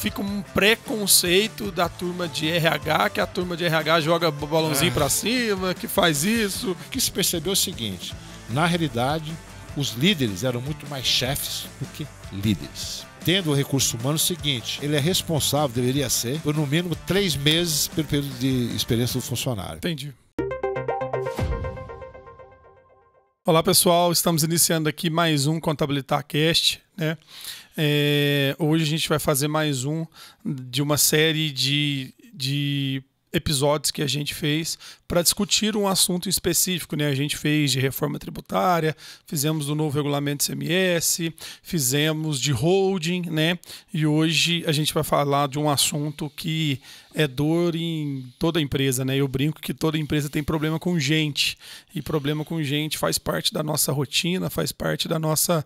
fica um preconceito da turma de RH, que a turma de RH joga balãozinho pra cima, que faz isso. O que se percebeu é o seguinte, na realidade, os líderes eram muito mais chefes do que líderes. Tendo o recurso humano, é o seguinte, ele é responsável, deveria ser, por no mínimo 3 meses pelo período de experiência do funcionário. Entendi. Olá pessoal, estamos iniciando aqui mais um ContabilitarCast, né? Hoje a gente vai fazer mais um de uma série de episódios que a gente fez para discutir um assunto específico, né? A gente fez de reforma tributária, fizemos do novo regulamento CMS, fizemos de holding, né? E hoje a gente vai falar de um assunto que é dor em toda empresa, né? Eu brinco que toda empresa tem problema com gente, e problema com gente faz parte da nossa rotina, faz parte da nossa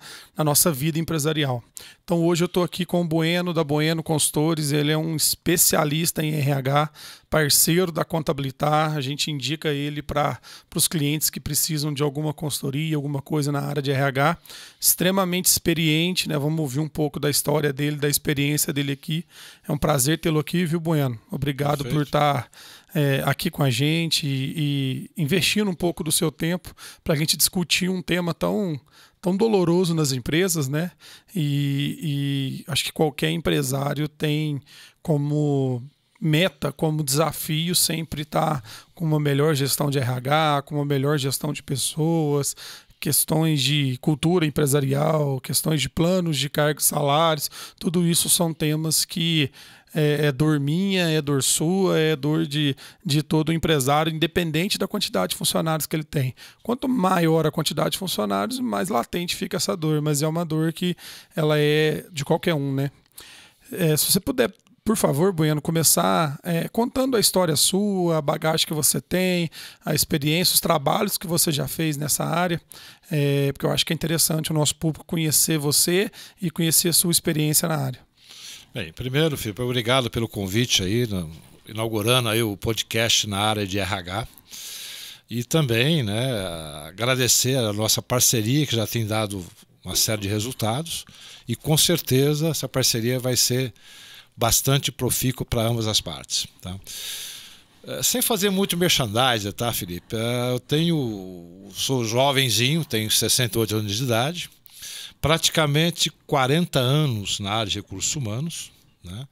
vida empresarial. Então hoje eu estou aqui com o Bueno, da Bueno Consultores, ele é um especialista em RH, parceiro da Contabilitar, a gente indica ele para os clientes que precisam de alguma consultoria, alguma coisa na área de RH, extremamente experiente, né? Vamos ouvir um pouco da história dele, da experiência dele aqui. É um prazer tê-lo aqui, viu, Bueno? Obrigado por estar aqui com a gente e investindo um pouco do seu tempo para a gente discutir um tema tão doloroso nas empresas, né? E acho que qualquer empresário tem como meta, como desafio, sempre estar com uma melhor gestão de RH, com uma melhor gestão de pessoas, questões de cultura empresarial, questões de planos de cargos e salários, tudo isso são temas que é dor minha, é dor sua, é dor de todo empresário, independente da quantidade de funcionários que ele tem. Quanto maior a quantidade de funcionários, mais latente fica essa dor, mas é uma dor que ela é de qualquer um, né? Se você puder, por favor, Bueno, começar contando a história sua, a bagagem que você tem, a experiência, os trabalhos que você já fez nessa área, porque eu acho que é interessante o nosso público conhecer você e conhecer a sua experiência na área. Bem, primeiro, Filipe, obrigado pelo convite aí, inaugurando aí o podcast na área de RH. E também, né, agradecer a nossa parceria, que já tem dado uma série de resultados, e com certeza essa parceria vai ser bastante profícua para ambas as partes, tá? Sem fazer muito merchandising, tá, Felipe? Sou jovenzinho, tenho 68 anos de idade, praticamente 40 anos na área de recursos humanos, né?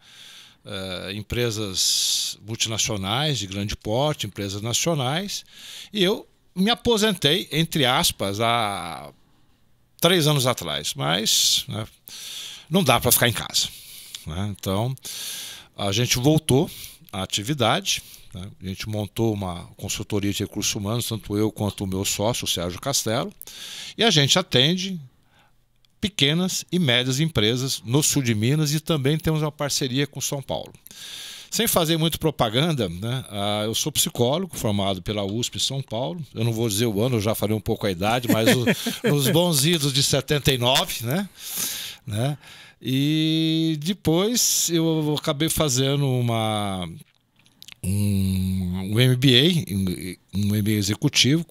Empresas multinacionais de grande porte, empresas nacionais, e eu me aposentei, entre aspas, há 3 anos atrás, mas, né, não dá para ficar em casa. Então, a gente voltou à atividade, né? A gente montou uma consultoria de recursos humanos, tanto eu quanto o meu sócio, o Sérgio Castelo, e a gente atende pequenas e médias empresas no sul de Minas e também temos uma parceria com São Paulo. Sem fazer muito propaganda, né? Eu sou psicólogo, formado pela USP São Paulo. Eu não vou dizer o ano, eu já falei um pouco a idade, mas nos bons idos de 79, né? E depois eu acabei fazendo um MBA executivo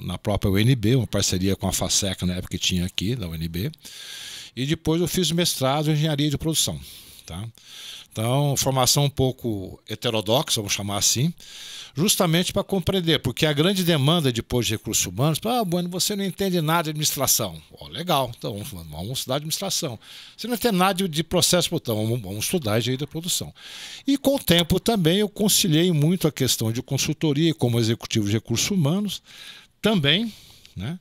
na própria UNB, uma parceria com a FASECA na época que tinha aqui, da UNB. E depois eu fiz mestrado em engenharia de produção, tá? Então, formação um pouco heterodoxa, vamos chamar assim, justamente para compreender, porque a grande demanda depois de recursos humanos, Bueno, você não entende nada de administração. Legal, então vamos estudar administração. Você não entende nada de processo, então vamos estudar engenharia da produção. E com o tempo também eu conciliei muito a questão de consultoria como executivo de recursos humanos, também, né,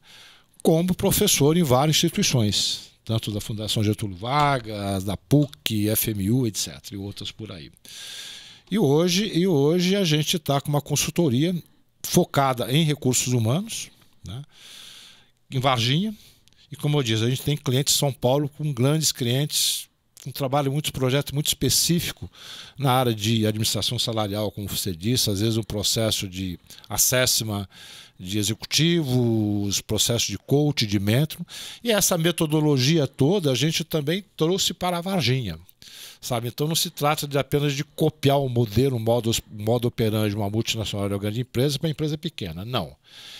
como professor em várias instituições, tanto da Fundação Getúlio Vargas, da PUC, FMU, etc., e outras por aí. E hoje a gente está com uma consultoria focada em recursos humanos, né, em Varginha, e como eu disse, a gente tem clientes em São Paulo com grandes clientes, um trabalho, muitos projetos muito específico na área de administração salarial, como você disse, às vezes um processo de assessment de executivos, processo de coach, de mentor, e essa metodologia toda a gente também trouxe para a Varginha, sabe? Então não se trata de apenas de copiar o modelo, o modo operandi de uma multinacional de uma grande empresa para uma empresa pequena, não.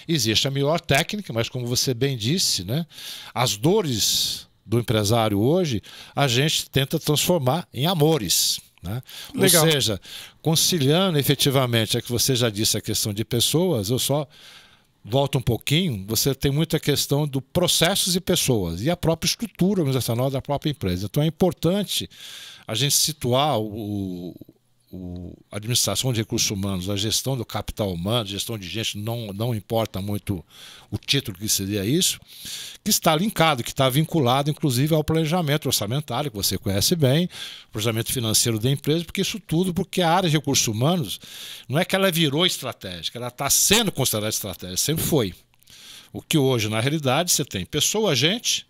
Existe a melhor técnica, mas como você bem disse, né, as dores do empresário hoje, a gente tenta transformar em amores. Né? Ou seja, conciliando efetivamente, é que você já disse a questão de pessoas, eu só volto um pouquinho, você tem muita questão do processos e pessoas e a própria estrutura organizacional da própria empresa. Então é importante a gente situar a administração de recursos humanos, a gestão do capital humano, gestão de gente, não importa muito o título que seria isso, que está linkado, que está vinculado inclusive ao planejamento orçamentário, que você conhece bem, planejamento financeiro da empresa, porque a área de recursos humanos não é que ela virou estratégica, ela está sendo considerada estratégica, sempre foi. O que hoje, na realidade, você tem pessoa, gente,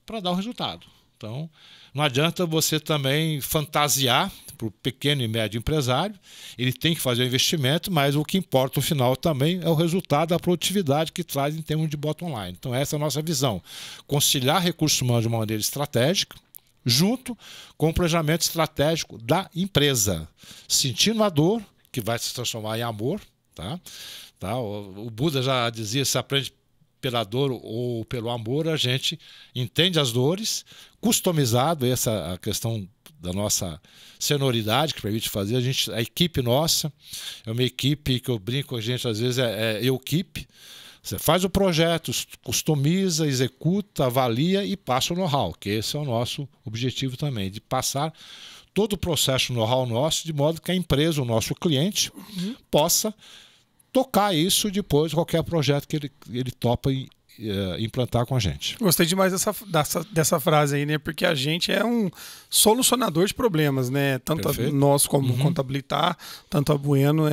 para dar o resultado. Então, não adianta você também fantasiar para o pequeno e médio empresário, ele tem que fazer o investimento, mas o que importa no final também é o resultado da produtividade que traz em termos de bottom line. Então essa é a nossa visão, conciliar recursos humanos de uma maneira estratégica, junto com o planejamento estratégico da empresa, sentindo a dor, que vai se transformar em amor. Tá? O Buda já dizia, se aprende pela dor ou pelo amor, a gente entende as dores, customizado, essa é a questão da nossa senioridade que permite fazer. A equipe nossa é uma equipe que eu brinco com a gente, às vezes é eu-equipe. Você faz o projeto, customiza, executa, avalia e passa o know-how, que esse é o nosso objetivo também, de passar todo o processo know-how nosso, de modo que a empresa, o nosso cliente, possa tocar isso depois de qualquer projeto que ele topa implantar com a gente. Gostei demais dessa frase aí, né? Porque a gente é um solucionador de problemas, né? Tanto nós como Contabilitar, tanto a Bueno,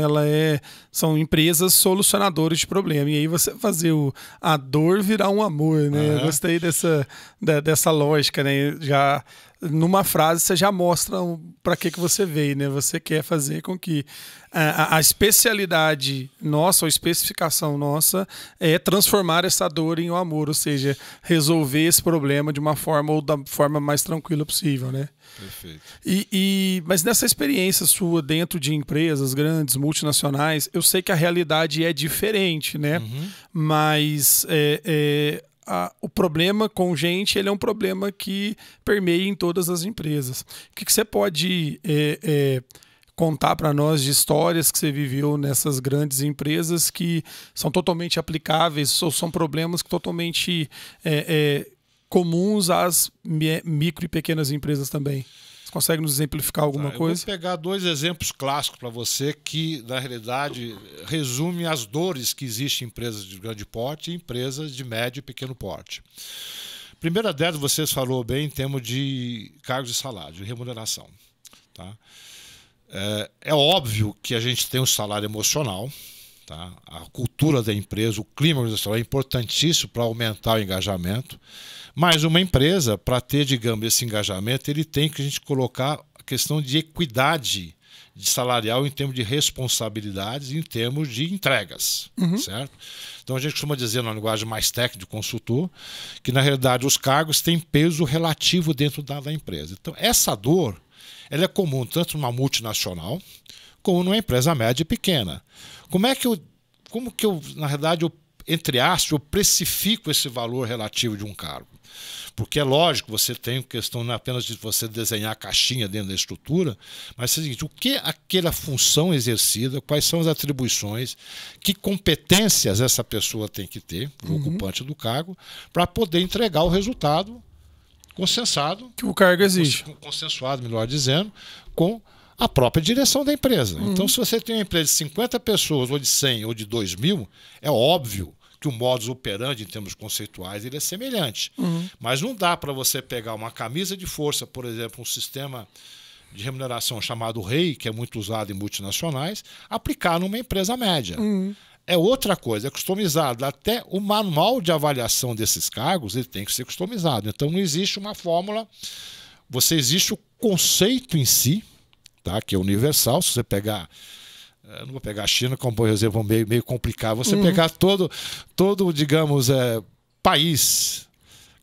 são empresas solucionadoras de problemas. E aí você fazer a dor virar um amor, né? Eu gostei dessa lógica, né? Já numa frase você já mostra para que você veio, né? Você quer fazer com que a especialidade nossa, ou especificação nossa, é transformar essa dor em um amor, ou seja, resolver esse problema de uma forma ou da forma mais tranquila possível, né? Perfeito. Mas nessa experiência sua dentro de empresas grandes, multinacionais, eu sei que a realidade é diferente, né? Mas o problema com gente, ele é um problema que permeia em todas as empresas. O que você pode contar para nós de histórias que você viveu nessas grandes empresas que são totalmente aplicáveis ou são problemas totalmente comuns às micro e pequenas empresas também? Você consegue nos exemplificar alguma coisa? Eu vou pegar 2 exemplos clássicos para você que, na realidade, resumem as dores que existem em empresas de grande porte e empresas de médio e pequeno porte. Primeira delas, você falou bem em termos de cargos de salário, de remuneração. Tá? É óbvio que a gente tem um salário emocional, tá? A cultura da empresa, o clima organizacional é importantíssimo para aumentar o engajamento, mas uma empresa, para ter, digamos, esse engajamento, ele tem que a gente colocar a questão de equidade de salarial em termos de responsabilidades e em termos de entregas, certo? Então a gente costuma dizer, na linguagem mais técnica de consultor, que na realidade os cargos têm peso relativo dentro da empresa. Então essa dor, ela é comum tanto numa multinacional como numa empresa média e pequena. Como que eu, na realidade, entre aspas, eu precifico esse valor relativo de um cargo? Porque é lógico, você tem questão não apenas de você desenhar a caixinha dentro da estrutura, mas é o seguinte, o que aquela função exercida, quais são as atribuições, que competências essa pessoa tem que ter, o ocupante do cargo, para poder entregar o resultado consensado. Que o cargo exige. Consensuado, melhor dizendo, com a própria direção da empresa. Então, se você tem uma empresa de 50 pessoas, ou de 100, ou de 2.000, é óbvio que o modus operandi, em termos conceituais, ele é semelhante. Mas não dá para você pegar uma camisa de força, por exemplo, um sistema de remuneração chamado REI, que é muito usado em multinacionais, aplicar numa empresa média. É outra coisa, é customizado. Até o manual de avaliação desses cargos ele tem que ser customizado. Então não existe uma fórmula, existe o conceito em si, tá? Que é universal. Se você pegar, não vou pegar a China como por exemplo meio complicado, você pegar todo digamos, país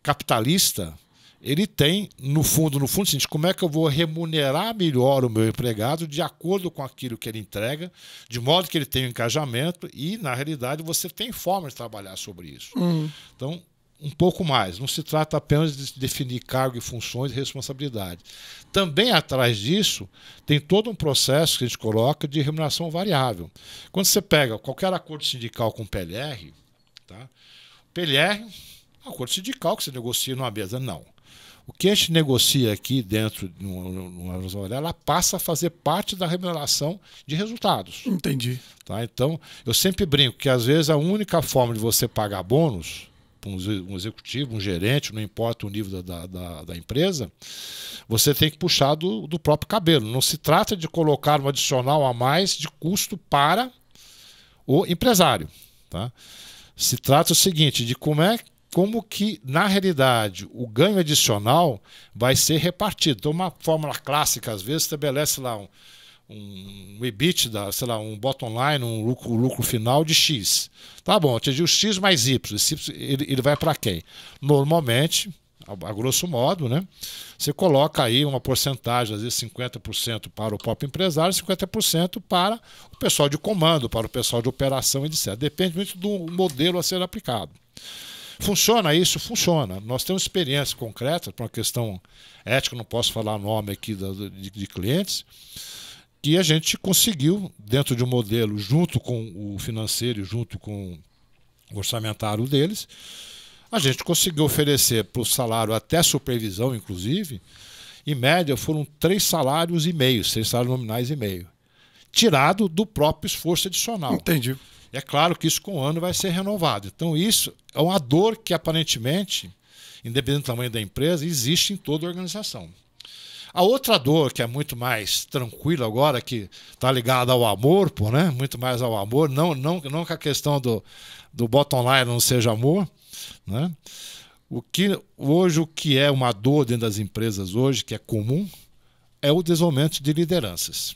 capitalista, ele tem, no fundo, seguinte, como é que eu vou remunerar melhor o meu empregado de acordo com aquilo que ele entrega, de modo que ele tenha um engajamento e, na realidade, você tem forma de trabalhar sobre isso. Então, um pouco mais. Não se trata apenas de definir cargo e funções e responsabilidade. Também atrás disso tem todo um processo que a gente coloca de remuneração variável. Quando você pega qualquer acordo sindical com PLR, tá? PLR, acordo sindical que você negocia numa mesa, não. O que a gente negocia aqui dentro de uma ela passa a fazer parte da remuneração de resultados. Entendi. Tá? Então, eu sempre brinco que às vezes a única forma de você pagar bônus para um executivo, um gerente, não importa o nível da empresa, você tem que puxar do próprio cabelo. Não se trata de colocar um adicional a mais de custo para o empresário. Tá? Se trata o seguinte, de como que, na realidade, o ganho adicional vai ser repartido. Então, uma fórmula clássica, às vezes, estabelece lá um EBITDA, sei lá, um bottom line, um lucro final de X. Tá bom, atingiu X mais Y. Ele vai para quem? Normalmente, a grosso modo, né, você coloca aí uma porcentagem, às vezes 50% para o próprio empresário e 50% para o pessoal de comando, para o pessoal de operação, etc. Depende muito do modelo a ser aplicado. Funciona isso? Funciona. Nós temos experiências concretas, por uma questão ética, não posso falar nome aqui de clientes, que a gente conseguiu, dentro de um modelo, junto com o financeiro, junto com o orçamentário deles, a gente conseguiu oferecer para o salário até supervisão, inclusive, em média foram 3 salários nominais e meio, tirado do próprio esforço adicional. Entendi. É claro que isso com o ano vai ser renovado. Então isso é uma dor que aparentemente, independente do tamanho da empresa, existe em toda a organização. A outra dor, que é muito mais tranquila agora, que está ligada ao amor, né? Muito mais ao amor, não que a questão do bottom line não seja amor, né? O que é uma dor dentro das empresas hoje, que é comum, é o desenvolvimento de lideranças.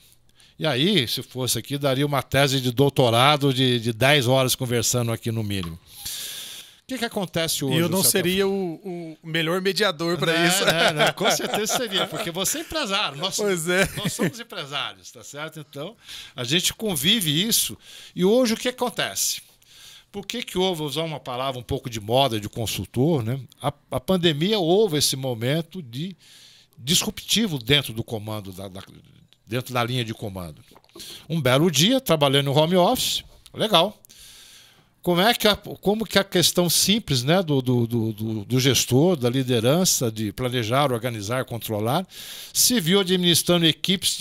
E aí, se fosse aqui, daria uma tese de doutorado de 10 horas conversando aqui no mínimo. O que acontece hoje? Eu não seria o melhor mediador para isso. Não, com certeza seria, porque você é empresário. Nós somos empresários, tá certo? Então, a gente convive isso. E hoje o que acontece? Por que houve, vou usar uma palavra um pouco de moda, de consultor, né? A pandemia houve esse momento de disruptivo dentro do comando, dentro da linha de comando. Um belo dia, trabalhando no home office, legal. Como que a questão simples, né, do gestor, da liderança, de planejar, organizar, controlar, se viu administrando equipes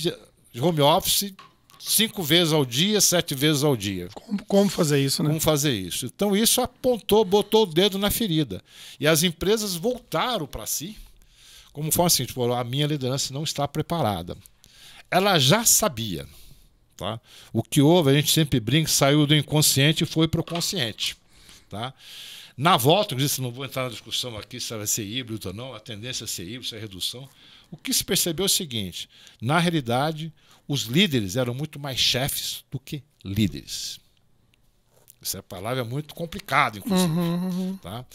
de home office 5 vezes ao dia, 7 vezes ao dia. Como fazer isso, né? Como fazer isso. Então isso botou o dedo na ferida. E as empresas voltaram para si, como forma assim, tipo, a minha liderança não está preparada. Ela já sabia. Tá? O que houve, a gente sempre brinca, saiu do inconsciente e foi para o consciente. Tá? Na volta, não vou entrar na discussão aqui se vai ser híbrido ou não, a tendência é ser híbrido, se é redução. O que se percebeu é o seguinte, na realidade, os líderes eram muito mais chefes do que líderes. Essa palavra é muito complicada, inclusive. Tá?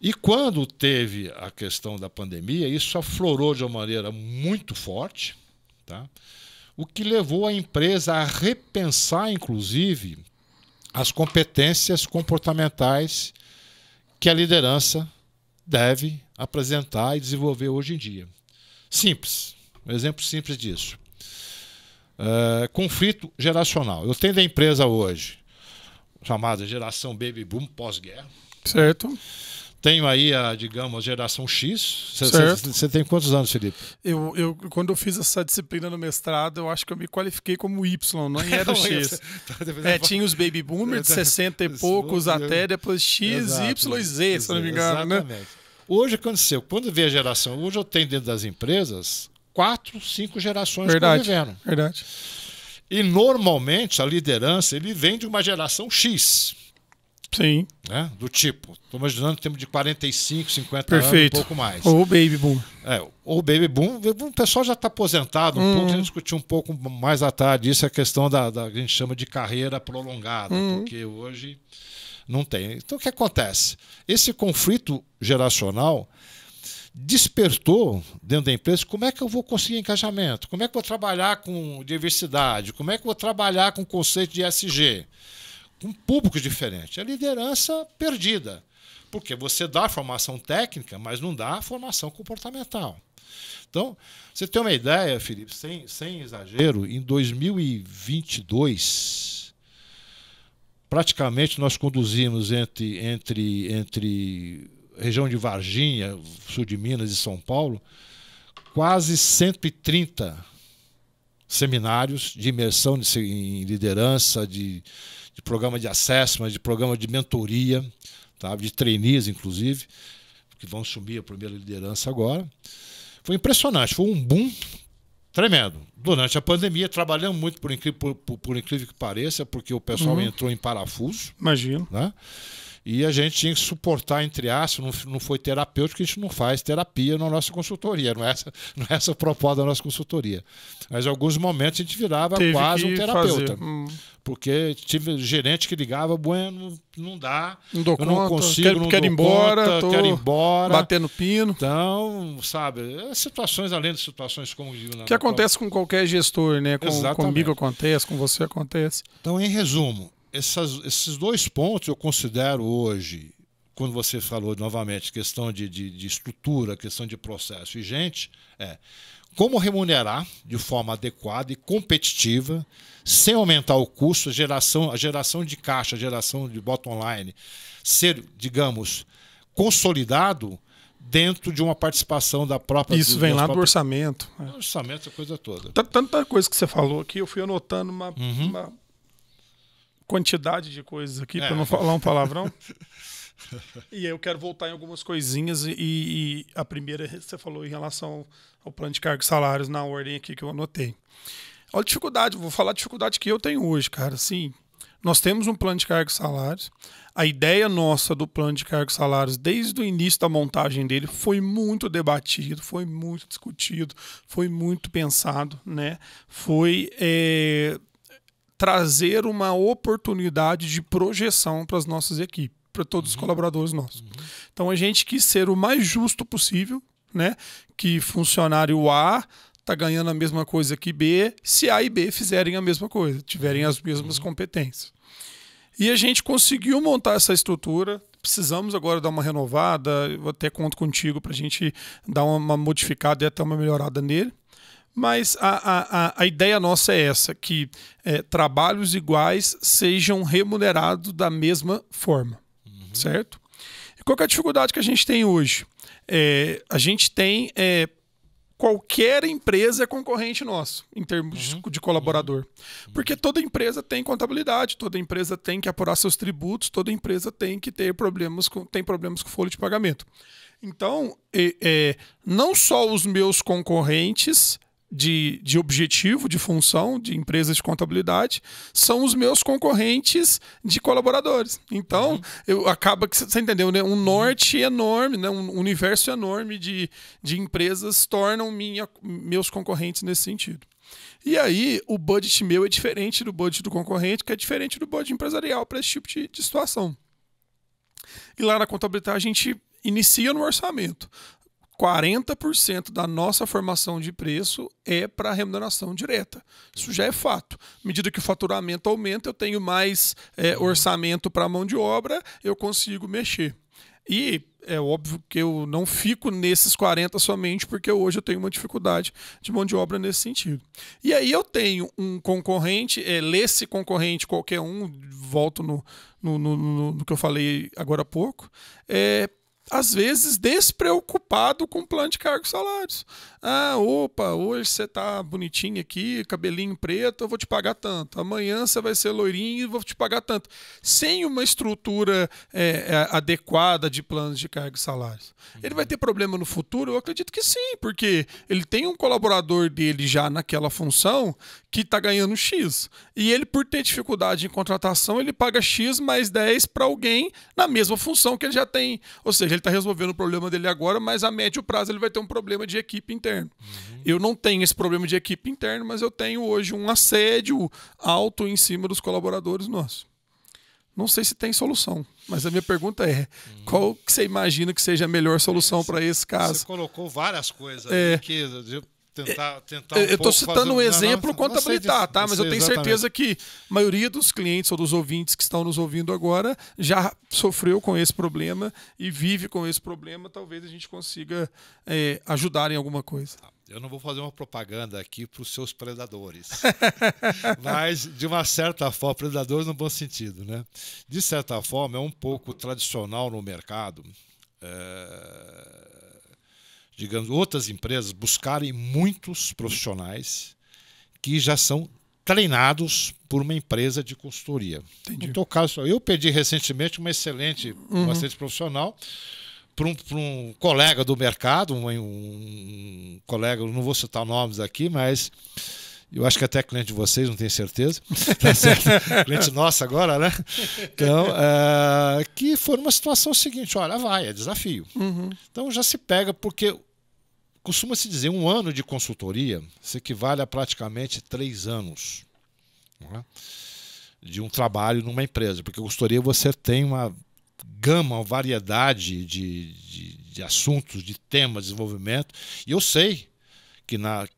E quando teve a questão da pandemia, isso aflorou de uma maneira muito forte, tá? O que levou a empresa a repensar, inclusive, as competências comportamentais que a liderança deve apresentar e desenvolver hoje em dia. Simples, um exemplo simples disso. Conflito geracional. Eu tenho da empresa hoje, chamada geração Baby Boom pós-guerra. Certo. Tenho aí a geração X. Você tem quantos anos, Felipe? Quando eu fiz essa disciplina no mestrado, eu acho que eu me qualifiquei como Y, não era o X. Tinha os baby boomers de 60 e poucos até, depois X, Y e Z, se não me engano. Exatamente. Né? Hoje aconteceu, quando vê a geração, hoje eu tenho dentro das empresas 4, 5 gerações convivendo. Verdade. E normalmente a liderança ele vem de uma geração X. Sim. Né? Do tipo, estou imaginando temos de 45, 50 Perfeito. anos, um pouco mais. Ou Baby Boom. Ou Baby Boom, o pessoal já está aposentado um pouco, a gente discutiu um pouco mais à tarde isso, a questão da que a gente chama de carreira prolongada, porque hoje não tem. Então o que acontece? Esse conflito geracional despertou dentro da empresa como é que eu vou conseguir engajamento, como é que eu vou trabalhar com diversidade, como é que eu vou trabalhar com o conceito de ESG, com públicos diferentes. A liderança perdida. Porque você dá formação técnica, mas não dá formação comportamental. Então, você tem uma ideia, Felipe, sem exagero, em 2022, praticamente nós conduzimos entre região de Varginha, sul de Minas e São Paulo, quase 130 seminários de imersão em liderança, de programa de assessment, de programa de mentoria, tá? De trainees, inclusive, que vão assumir a primeira liderança agora. Foi impressionante, foi um boom tremendo. Durante a pandemia, trabalhamos muito, por incrível que pareça, porque o pessoal entrou em parafuso. Imagino. Né? E a gente tinha que suportar, entre aspas, não foi terapêutico, a gente não faz terapia na nossa consultoria, não é essa a proposta da nossa consultoria. Mas em alguns momentos a gente virava quase um terapeuta. Porque tive gerente que ligava, bueno, não dá, não dou eu não conta, consigo, quero ir embora, batendo pino. Então, sabe, situações além de situações como que acontece com qualquer gestor, né? Comigo acontece, com você acontece. Então, em resumo, esses dois pontos eu considero hoje, quando você falou novamente, questão de estrutura, questão de processo e gente, como remunerar de forma adequada e competitiva, sem aumentar o custo, a geração de caixa, a geração de bottom line, ser, digamos, consolidado dentro de uma participação da própria... Isso vem lá do orçamento. O orçamento, essa coisa toda. Tanta coisa que você falou aqui, eu fui anotando uma quantidade de coisas aqui, para não falar um palavrão. E aí eu quero voltar em algumas coisinhas e a primeira você falou em relação ao plano de cargos e salários na ordem aqui que eu anotei. Olha a dificuldade, vou falar a dificuldade que eu tenho hoje, cara. Assim, nós temos um plano de cargos e salários. A ideia nossa do plano de cargos e salários, desde o início da montagem dele, foi muito debatido, foi muito discutido, foi muito pensado, né? Foi trazer uma oportunidade de projeção para as nossas equipes, para todos os colaboradores nossos. Então a gente quis ser o mais justo possível, né? Que funcionário A está ganhando a mesma coisa que B, se A e B fizerem a mesma coisa, tiverem as mesmas competências. E a gente conseguiu montar essa estrutura. Precisamos agora dar uma renovada, eu até conto contigo para a gente dar uma modificada e até uma melhorada nele. Mas a ideia nossa é essa, que trabalhos iguais sejam remunerados da mesma forma, certo? E qual que é a dificuldade que a gente tem hoje? A gente tem... qualquer empresa é concorrente nosso, em termos de colaborador. Porque toda empresa tem contabilidade, toda empresa tem que apurar seus tributos, toda empresa tem que ter problemas com folha de pagamento. Então, não só os meus concorrentes de objetivo, de função, de empresas de contabilidade, são os meus concorrentes de colaboradores. Então, acaba que você entendeu, né? Um norte enorme, né? Um universo enorme de empresas tornam meus concorrentes nesse sentido. E aí, o budget meu é diferente do budget do concorrente, que é diferente do budget empresarial para esse tipo de situação. E lá na contabilidade, a gente inicia no orçamento. 40% da nossa formação de preço é para remuneração direta. Isso já é fato. À medida que o faturamento aumenta, eu tenho mais orçamento para mão de obra, eu consigo mexer. E é óbvio que eu não fico nesses 40 somente porque hoje eu tenho uma dificuldade de mão de obra nesse sentido. E aí eu tenho um concorrente, esse concorrente qualquer um, volto no que eu falei agora há pouco, às vezes despreocupado com o plano de cargos e salários. Hoje você tá bonitinho aqui, cabelinho preto, eu vou te pagar tanto. Amanhã você vai ser loirinho e vou te pagar tanto. Sem uma estrutura adequada de planos de cargos e salários. Ele vai ter problema no futuro? Eu acredito que sim, porque ele tem um colaborador dele já naquela função que está ganhando X. E ele, por ter dificuldade em contratação, ele paga X mais 10 para alguém na mesma função que ele já tem. Ou seja, ele está resolvendo o problema dele agora, mas a médio prazo ele vai ter um problema de equipe interna. Eu não tenho esse problema de equipe interna, mas eu tenho hoje um assédio alto em cima dos colaboradores nossos. Não sei se tem solução, mas a minha pergunta é, qual que você imagina que seja a melhor solução para esse caso? Você colocou várias coisas aí que tentar eu estou citando um exemplo Contabilitar, tá? Mas eu tenho certeza que a maioria dos clientes ou dos ouvintes que estão nos ouvindo agora já sofreu com esse problema e vive com esse problema. Talvez a gente consiga ajudar em alguma coisa. Eu não vou fazer uma propaganda aqui para os seus predadores, mas de uma certa forma, predadores no bom sentido, né? De certa forma, é um pouco tradicional no mercado, digamos, outras empresas buscarem muitos profissionais que já são treinados por uma empresa de consultoria. Entendi. No teu caso, eu pedi recentemente uma excelente profissional para um colega do mercado, um colega, não vou citar nomes aqui, mas eu acho que até cliente de vocês, não tenho certeza. Tá certo? Cliente nosso agora, né? Então, que foi numa situação seguinte, olha, é desafio. Então já se pega, porque costuma-se dizer, 1 ano de consultoria se equivale a praticamente 3 anos, não é? De um trabalho numa empresa, porque consultoria você tem uma gama, uma variedade de assuntos, de temas, de desenvolvimento, e eu sei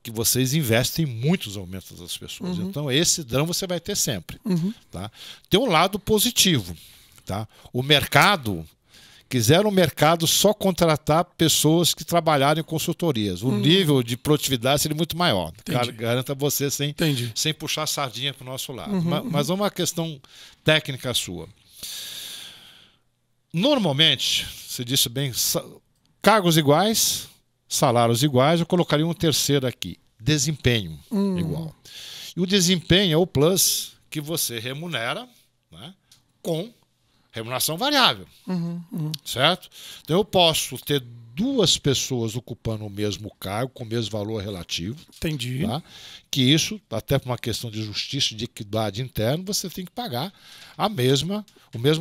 que vocês investem em muitos aumentos das pessoas. Então, esse drama você vai ter sempre. Tá? Tem um lado positivo. Tá? O mercado, quiseram o mercado só contratar pessoas que trabalharem em consultorias. O nível de produtividade seria muito maior. Garanto a você sem puxar a sardinha para o nosso lado. Mas é uma questão técnica sua. Normalmente, você disse bem, cargos iguais, salários iguais, eu colocaria um terceiro aqui, desempenho igual. E o desempenho é o plus que você remunera, né, com remuneração variável, certo? Então eu posso ter 2 pessoas ocupando o mesmo cargo, com o mesmo valor relativo. Entendi. Tá? Que isso, até por uma questão de justiça, de equidade interna, você tem que pagar o mesmo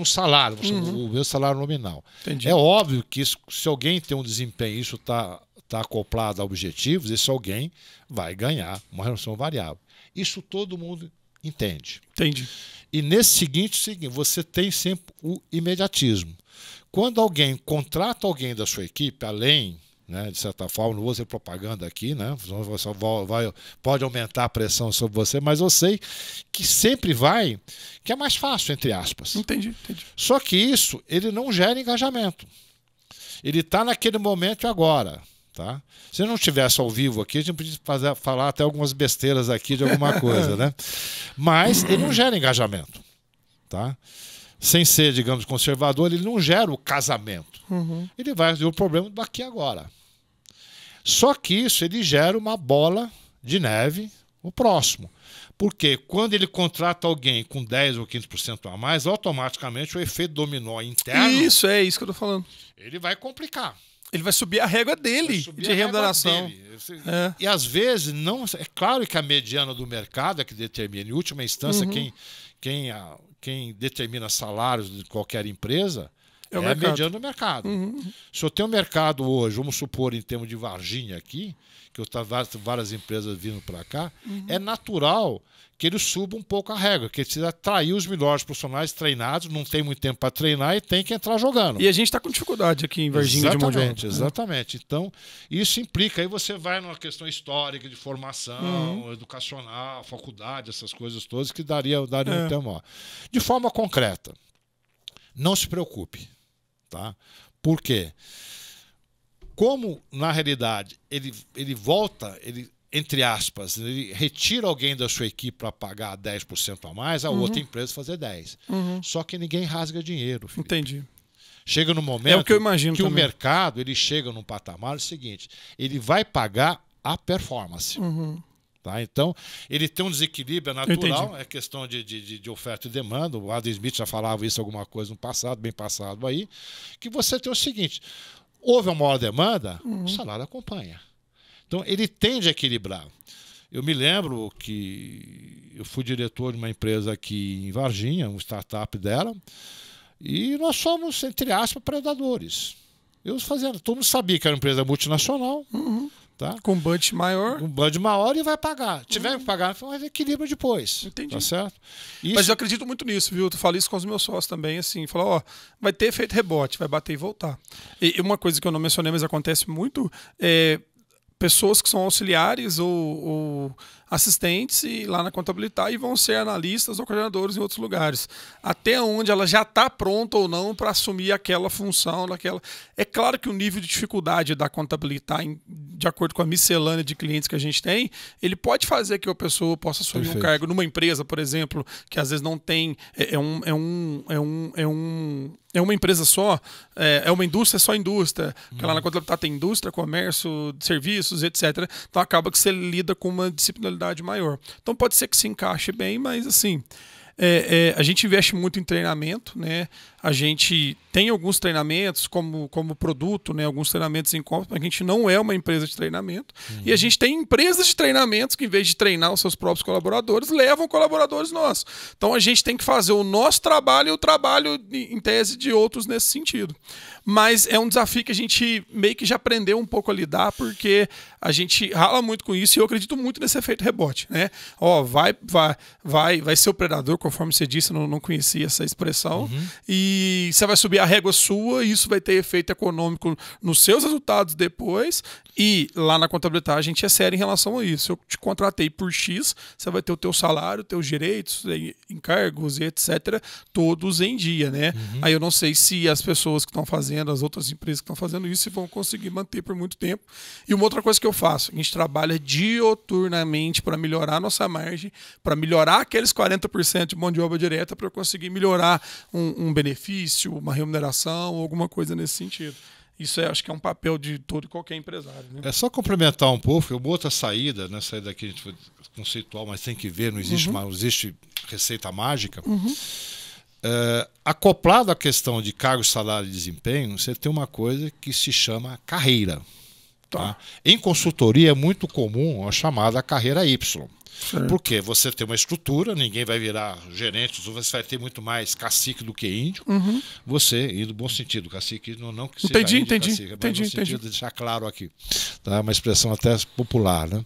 salário, o mesmo salário nominal. Entendi. É óbvio que isso, se alguém tem um desempenho, isso está acoplado a objetivos, esse alguém vai ganhar uma remuneração variável. Isso todo mundo entende. Entendi. E nesse seguinte, você tem sempre o imediatismo. Quando alguém contrata alguém da sua equipe, além, né, de certa forma, não vou fazer propaganda aqui, né, pode aumentar a pressão sobre você, mas eu sei que sempre que é mais fácil, entre aspas. Entendi. Só que isso, ele não gera engajamento. Ele está naquele momento e agora. Tá? Se eu não estivesse ao vivo aqui, a gente podia falar até algumas besteiras aqui de alguma coisa, né? Mas ele não gera engajamento. Tá? Sem ser, digamos, conservador, ele não gera o casamento. Ele vai resolver o problema daqui agora. Só que isso ele gera uma bola de neve o próximo. Porque quando ele contrata alguém com 10 ou 15% a mais, automaticamente o efeito dominó interno... Isso que eu estou falando. Ele vai complicar. Ele vai subir a régua dele de remuneração. E às vezes, não, é claro que a mediana do mercado é que determina. Em última instância, quem determina salários de qualquer empresa é a mediana do mercado. Se eu tenho um mercado hoje, vamos supor em termos de Varginha aqui, que eu estou várias empresas vindo para cá, é natural que ele suba um pouco a régua, que ele precisa atrair os melhores profissionais treinados, não tem muito tempo para treinar e tem que entrar jogando. E a gente está com dificuldade aqui em Varginha de mão de obra. Exatamente. Então, isso implica, aí você vai numa questão histórica, de formação, educacional, faculdade, essas coisas todas, que daria um tempo maior. De forma concreta, não se preocupe. Tá? Por quê? Como, na realidade, ele volta... entre aspas, ele retira alguém da sua equipe para pagar 10% a mais, a outra empresa fazer 10%. Só que ninguém rasga dinheiro, Felipe. Entendi. Chega no momento que eu imagino que também. O mercado ele chega num patamar o seguinte, ele vai pagar a performance. Tá? Então, ele tem um desequilíbrio natural, é questão de oferta e demanda. O Adam Smith já falava isso alguma coisa no passado, bem passado aí, que você tem o seguinte, houve uma maior demanda, o salário acompanha. Então, ele tende a equilibrar. Eu me lembro que eu fui diretor de uma empresa aqui em Varginha, uma startup dela, e nós somos, entre aspas, predadores. Todo mundo sabia que era uma empresa multinacional, tá? Com um budget maior. Um budget maior e vai pagar. Tiver que pagar, mas equilibra depois. Entendi. Tá certo? Isso... Mas eu acredito muito nisso, viu? Tu fala isso com os meus sócios também, assim, fala, vai ter efeito rebote, vai bater e voltar. E uma coisa que eu não mencionei, mas acontece muito, pessoas que são auxiliares ou assistentes e lá na contabilidade e vão ser analistas ou coordenadores em outros lugares. Até onde ela já está pronta ou não para assumir aquela função. É claro que o nível de dificuldade da contabilidade, de acordo com a miscelânea de clientes que a gente tem, ele pode fazer que a pessoa possa assumir um cargo numa empresa, por exemplo, que às vezes não tem... É uma empresa só, é uma indústria só indústria, porque lá na contabilidade tem indústria, comércio, serviços, etc. Então acaba que você lida com uma disciplinaridade maior. Então pode ser que se encaixe bem, mas assim, a gente investe muito em treinamento, né? A gente tem alguns treinamentos como produto, né? Alguns treinamentos em compra, mas a gente não é uma empresa de treinamento. E a gente tem empresas de treinamentos que, em vez de treinar os seus próprios colaboradores, levam colaboradores nossos. Então a gente tem que fazer o nosso trabalho e o trabalho, em tese, de outros nesse sentido. Mas é um desafio que a gente meio que já aprendeu um pouco a lidar, porque a gente rala muito com isso e eu acredito muito nesse efeito rebote, né? Ó, vai ser o predador, conforme você disse, eu não conhecia essa expressão, e você vai subir a régua sua e isso vai ter efeito econômico nos seus resultados depois, e lá na contabilidade a gente é sério em relação a isso. Eu te contratei por X, você vai ter o teu salário, teus direitos, encargos e etc, todos em dia, né? Aí eu não sei se as pessoas que estão fazendo, as outras empresas que estão fazendo isso, vão conseguir manter por muito tempo. E uma outra coisa que eu faço, a gente trabalha dioturnamente para melhorar a nossa margem, para melhorar aqueles 40% de mão de obra direta, para eu conseguir melhorar um benefício, uma remuneração, alguma coisa nesse sentido. Isso acho que é um papel de todo e qualquer empresário, né? É só complementar um pouco, uma outra saída, né? Saída aqui a gente foi conceitual, mas tem que ver, não existe receita mágica. Acoplado à questão de cargo, salário e desempenho, você tem uma coisa que se chama carreira. Tá? Em consultoria é muito comum a chamada carreira Y. Certo. Porque você tem uma estrutura, ninguém vai virar gerente, você vai ter muito mais cacique do que índio. Você, e no bom sentido, cacique, não que seja índio, cacique, mas no sentido de deixar claro aqui. Tá? Uma expressão até popular. Né?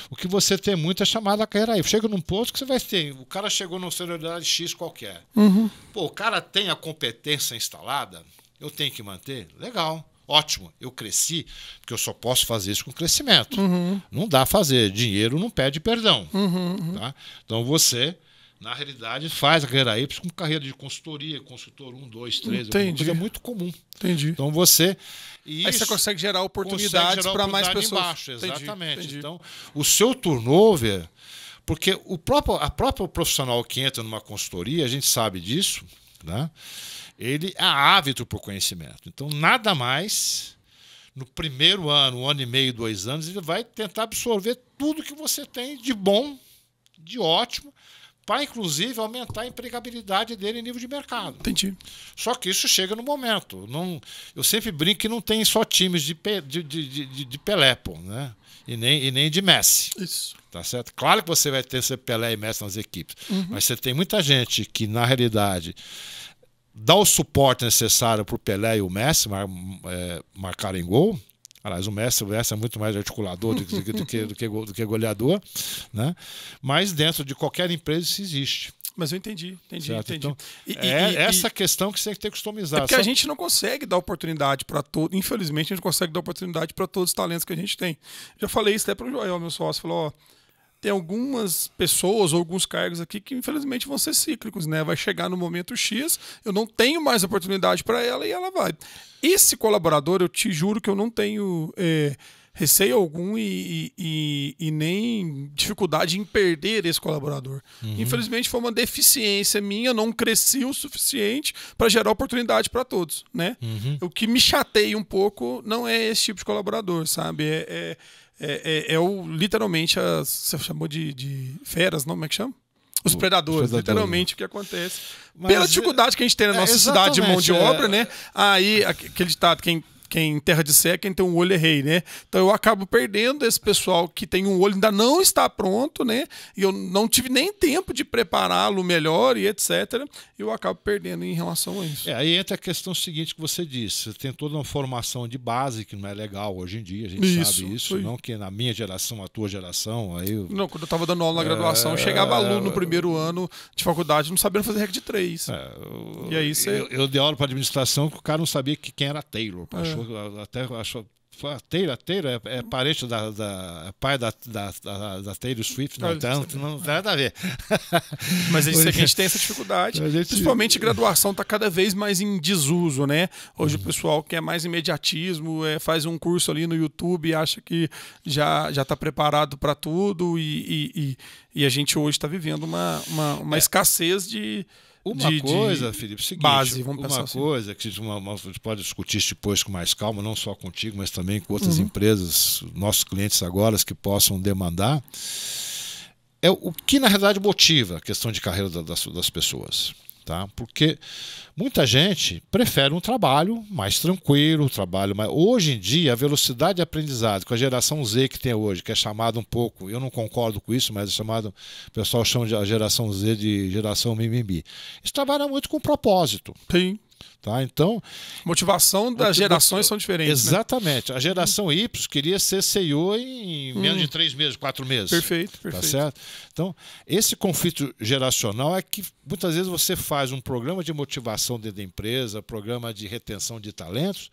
O que você tem muito é chamada carreira aí. Chega num ponto que você vai ter. O cara chegou numa senioridade X qualquer. Pô, o cara tem a competência instalada, eu tenho que manter? Legal. Ótimo, eu cresci, porque eu só posso fazer isso com crescimento. Não dá a fazer. Dinheiro não pede perdão. Tá? Então você, na realidade, faz a carreira Y com carreira de consultoria, consultor 1, 2, 3. É uma coisa muito comum. Entendi. Então você... Aí você consegue gerar oportunidades para mais pessoas. Embaixo, exatamente. Entendi. Então, o seu turnover... Porque a própria profissional que entra numa consultoria, a gente sabe disso, né? Ele é ávido por conhecimento. Então, nada mais, no primeiro ano, 1 ano e meio, 2 anos, ele vai tentar absorver tudo que você tem de bom, de ótimo, para, inclusive, aumentar a empregabilidade dele em nível de mercado. Entendi. Só que isso chega no momento. Eu sempre brinco que não tem só times de Pelépo, né? E nem de Messi. Isso. Tá certo? Claro que você vai ter Pelé e Messi nas equipes, mas você tem muita gente que, na realidade... dá o suporte necessário para o Pelé e o Messi marcarem gol. Aliás, o Messi é muito mais articulador do que goleador, né? Mas dentro de qualquer empresa isso existe. Mas eu entendi. Então, essa questão que você tem que ter customizado. É porque a gente não consegue dar oportunidade para todos. Infelizmente, a gente não consegue dar oportunidade para todos os talentos que a gente tem. Já falei isso até para o Joel, meu sócio. Falou, tem algumas pessoas ou alguns cargos aqui que infelizmente vão ser cíclicos, né? Vai chegar no momento X, eu não tenho mais oportunidade para ela e ela vai. Esse colaborador, eu te juro que eu não tenho receio algum e nem dificuldade em perder esse colaborador. Infelizmente foi uma deficiência minha, eu não cresci o suficiente para gerar oportunidade para todos, né? O que me chateia um pouco não é esse tipo de colaborador, sabe? Literalmente, você chamou de feras, não? Como é que chama? Os predadores, literalmente o que acontece. Pela dificuldade que a gente tem na nossa cidade de mão de obra, né? Aí, aquele ditado, quem terra de sé, quem tem um olho é rei, né? Então eu acabo perdendo esse pessoal que tem um olho, ainda não está pronto, né? E eu não tive nem tempo de prepará-lo melhor e etc. Eu acabo perdendo em relação a isso. Aí entra a questão seguinte que você disse. Você tem toda uma formação de base que não é legal hoje em dia, a gente sabe isso. Não que na minha geração, a tua geração... Não, quando eu estava dando aula na graduação, eu chegava aluno no primeiro ano de faculdade não sabendo fazer regra de 3. E aí eu dei aula para administração que o cara não sabia quem era Taylor. Achou Taylor é parente pai da Taylor Swift, não tem nada a ver. Mas isso aqui a gente tem essa dificuldade. Principalmente a graduação está cada vez mais em desuso, né? Hoje o pessoal quer mais imediatismo, faz um curso ali no YouTube e acha que já está preparado para tudo e a gente hoje está vivendo uma escassez de coisa, Felipe, seguinte, base, vamos pensar uma coisa que a gente pode discutir isso depois com mais calma, não só contigo, mas também com outras empresas, nossos clientes agora, que possam demandar, é o que na realidade motiva a questão de carreira das pessoas. Tá? Porque muita gente prefere um trabalho mais tranquilo, Hoje em dia, a velocidade de aprendizado com a geração Z que tem hoje, que é chamada um pouco, eu não concordo com isso, mas é chamado, o pessoal chama de a geração Z de geração mimimi. Isso trabalha muito com propósito. Sim. Tá? Então, motivação das gerações são diferentes. Exatamente. Né? A geração Y queria ser CEO em menos de 3 meses, 4 meses. Perfeito. Tá certo? Então, esse conflito geracional é que muitas vezes você faz um programa de motivação dentro da empresa, programa de retenção de talentos,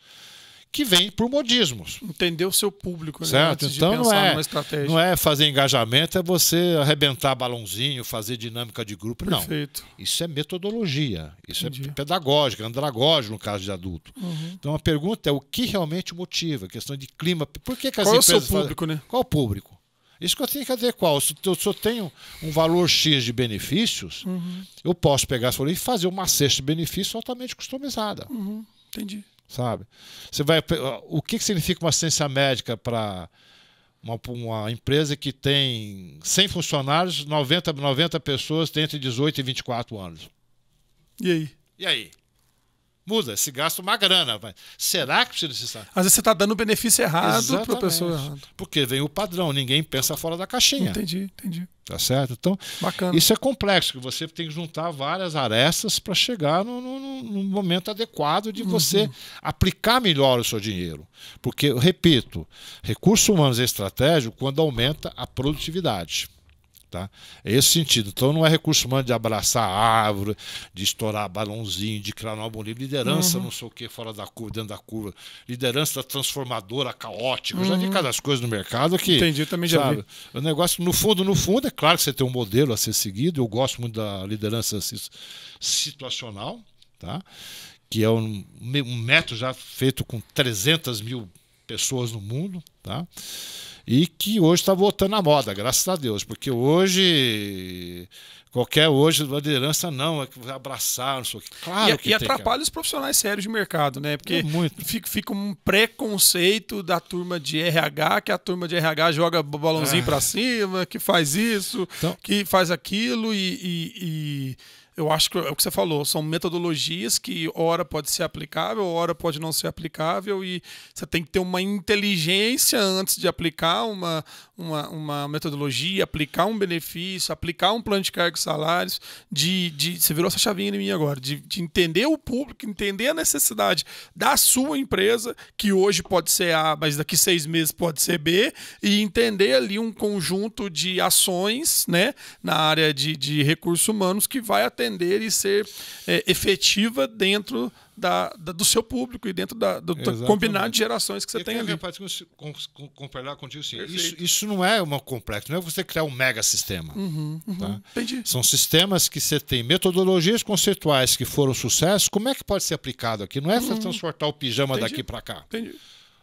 que vem por modismos. Entender o seu público, certo? Né? Antes então de pensar numa estratégia. Não é fazer engajamento, é você arrebentar balãozinho, fazer dinâmica de grupo. Perfeito. Não. Isso é metodologia, isso é pedagógica, andragógico no caso de adulto. Então a pergunta é o que realmente motiva, a questão de clima. Por que as Qual empresas é o seu público, né? Qual o público? Isso que eu tenho que adequar. Se eu só tenho um valor X de benefícios, eu posso pegar essa folha e fazer uma cesta de benefícios altamente customizada. Entendi. Sabe? O que significa uma assistência médica para uma empresa que tem 100 funcionários, 90 pessoas têm entre 18 e 24 anos? E aí? Muda, se gasta uma grana. Mas será que precisa disso? Às vezes você está dando benefício errado para a pessoa errada. Porque vem o padrão, ninguém pensa fora da caixinha. Entendi. Tá certo? Então, bacana. Isso é complexo, que você tem que juntar várias arestas para chegar no momento adequado de você aplicar melhor o seu dinheiro. Porque, eu repito, recursos humanos é estratégico quando aumenta a produtividade. Tá? É esse sentido. Então não é recurso humano de abraçar a árvore, de estourar balãozinho, de criar uma liderança, não sei o que, fora da curva, dentro da curva. Liderança transformadora, caótica. Eu já vi cada coisa no mercado que. Entendi, eu também já vi. O negócio, no fundo, é claro que você tem um modelo a ser seguido. Eu gosto muito da liderança situacional, tá? Que é um método já feito com 300 mil pessoas no mundo, tá? E que hoje está voltando à moda, graças a Deus, porque hoje a liderança não, é que vai abraçar, não sei o que. Claro que e atrapalha os profissionais sérios de mercado, né? Porque fica um preconceito da turma de RH, que a turma de RH joga balãozinho para cima, que faz isso, que faz aquilo e eu acho que é o que você falou, são metodologias que ora pode ser aplicável, ora pode não ser aplicável e você tem que ter uma inteligência antes de aplicar uma metodologia, aplicar um benefício, aplicar um plano de cargos e salários, você virou essa chavinha em mim agora, de entender o público, entender a necessidade da sua empresa, que hoje pode ser A, mas daqui 6 meses pode ser B, e entender ali um conjunto de ações, né, na área de recursos humanos que vai atender e ser efetiva dentro do seu público e dentro do combinado de gerações que você tem ali. Eu compartilhar contigo assim, isso não é uma complexo, não é você criar um mega sistema. Tá? Entendi. São sistemas que você tem metodologias conceituais que foram sucesso. Como é que pode ser aplicado aqui? Não é transportar o pijama daqui para cá. Entendi.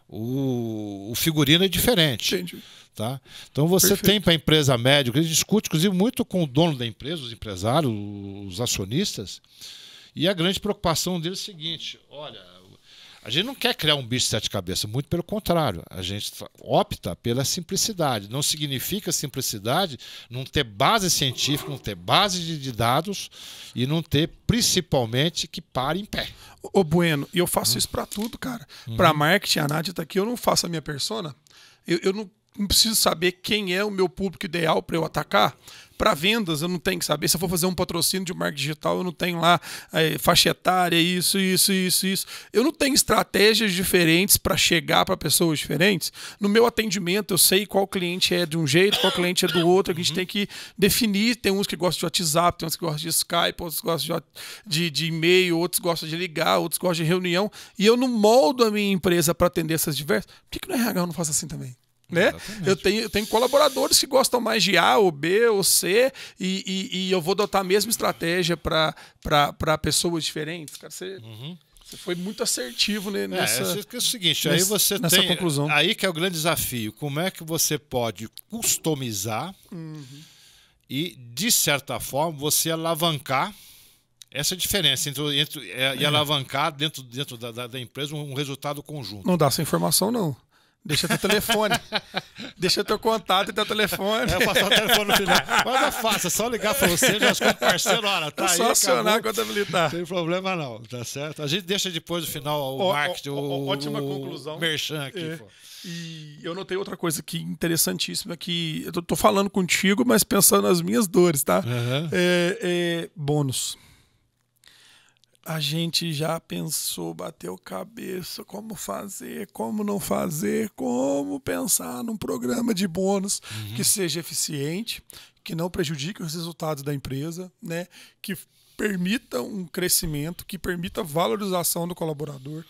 O figurino é diferente. Entendi. Tá? Então você tem para a empresa média, ele discute inclusive muito com o dono da empresa, os empresários, os acionistas, e a grande preocupação deles é o seguinte: olha, a gente não quer criar um bicho de 7 cabeças, muito pelo contrário, a gente opta pela simplicidade. Não significa simplicidade não ter base científica, não ter base de dados e não ter, principalmente, que pare em pé. Ô Bueno, e eu faço isso para tudo, cara. Para marketing, a Nádia tá aqui, eu não faço a minha persona. Eu não não preciso saber quem é o meu público ideal para eu atacar. Para vendas, eu não tenho que saber. Se eu for fazer um patrocínio de marketing digital, eu não tenho lá faixa etária, isso. Eu não tenho estratégias diferentes para chegar para pessoas diferentes. No meu atendimento, eu sei qual cliente é de um jeito, qual cliente é do outro. A gente tem que definir. Tem uns que gostam de WhatsApp, tem uns que gostam de Skype, outros gostam de e-mail, outros gostam de ligar, outros gostam de reunião. E eu não moldo a minha empresa para atender essas diversas. Por que no RH eu não faço assim também? Né? Eu tenho colaboradores que gostam mais de A, ou B, ou C, e eu vou adotar a mesma estratégia para pessoas diferentes. Cara, você foi muito assertivo nessa. É o seguinte, aí você tem conclusão. Aí que é o grande desafio. Como é que você pode customizar e, de certa forma, você alavancar essa diferença e alavancar dentro da empresa um resultado conjunto? Não dá essa informação, não. Deixa teu telefone. Deixa teu contato e teu telefone. Eu passar o telefone no final. Mas é fácil, é só ligar para você, já escuta parceiro, olha, tá aí. É só acionar a contabilidade. Não tem problema não, tá certo? A gente deixa depois do final o marketing, ótima conclusão. Merchan aqui. Pô. E eu notei outra coisa aqui interessantíssima, que eu tô falando contigo, mas pensando nas minhas dores, tá? Bônus. A gente já pensou, bateu cabeça, como fazer, como não fazer, como pensar num programa de bônus que seja eficiente, que não prejudique os resultados da empresa, né? Que permita um crescimento, que permita a valorização do colaborador.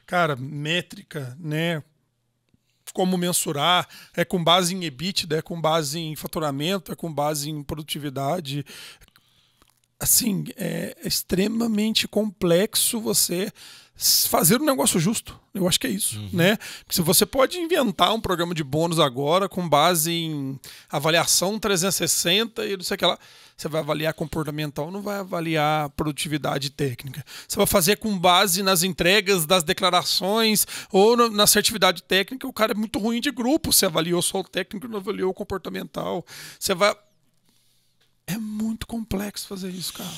Cara, métrica, né? Como mensurar, é com base em EBITDA, é com base em faturamento, é com base em produtividade. Assim, é extremamente complexo você fazer um negócio justo. Eu acho que é isso, né? Porque se você pode inventar um programa de bônus agora com base em avaliação 360 e não sei o que lá, você vai avaliar comportamental, não vai avaliar produtividade técnica. Você vai fazer com base nas entregas das declarações ou na assertividade técnica, o cara é muito ruim de grupo. Você avaliou só o técnico, não avaliou o comportamental. Você vai... É muito complexo fazer isso, cara.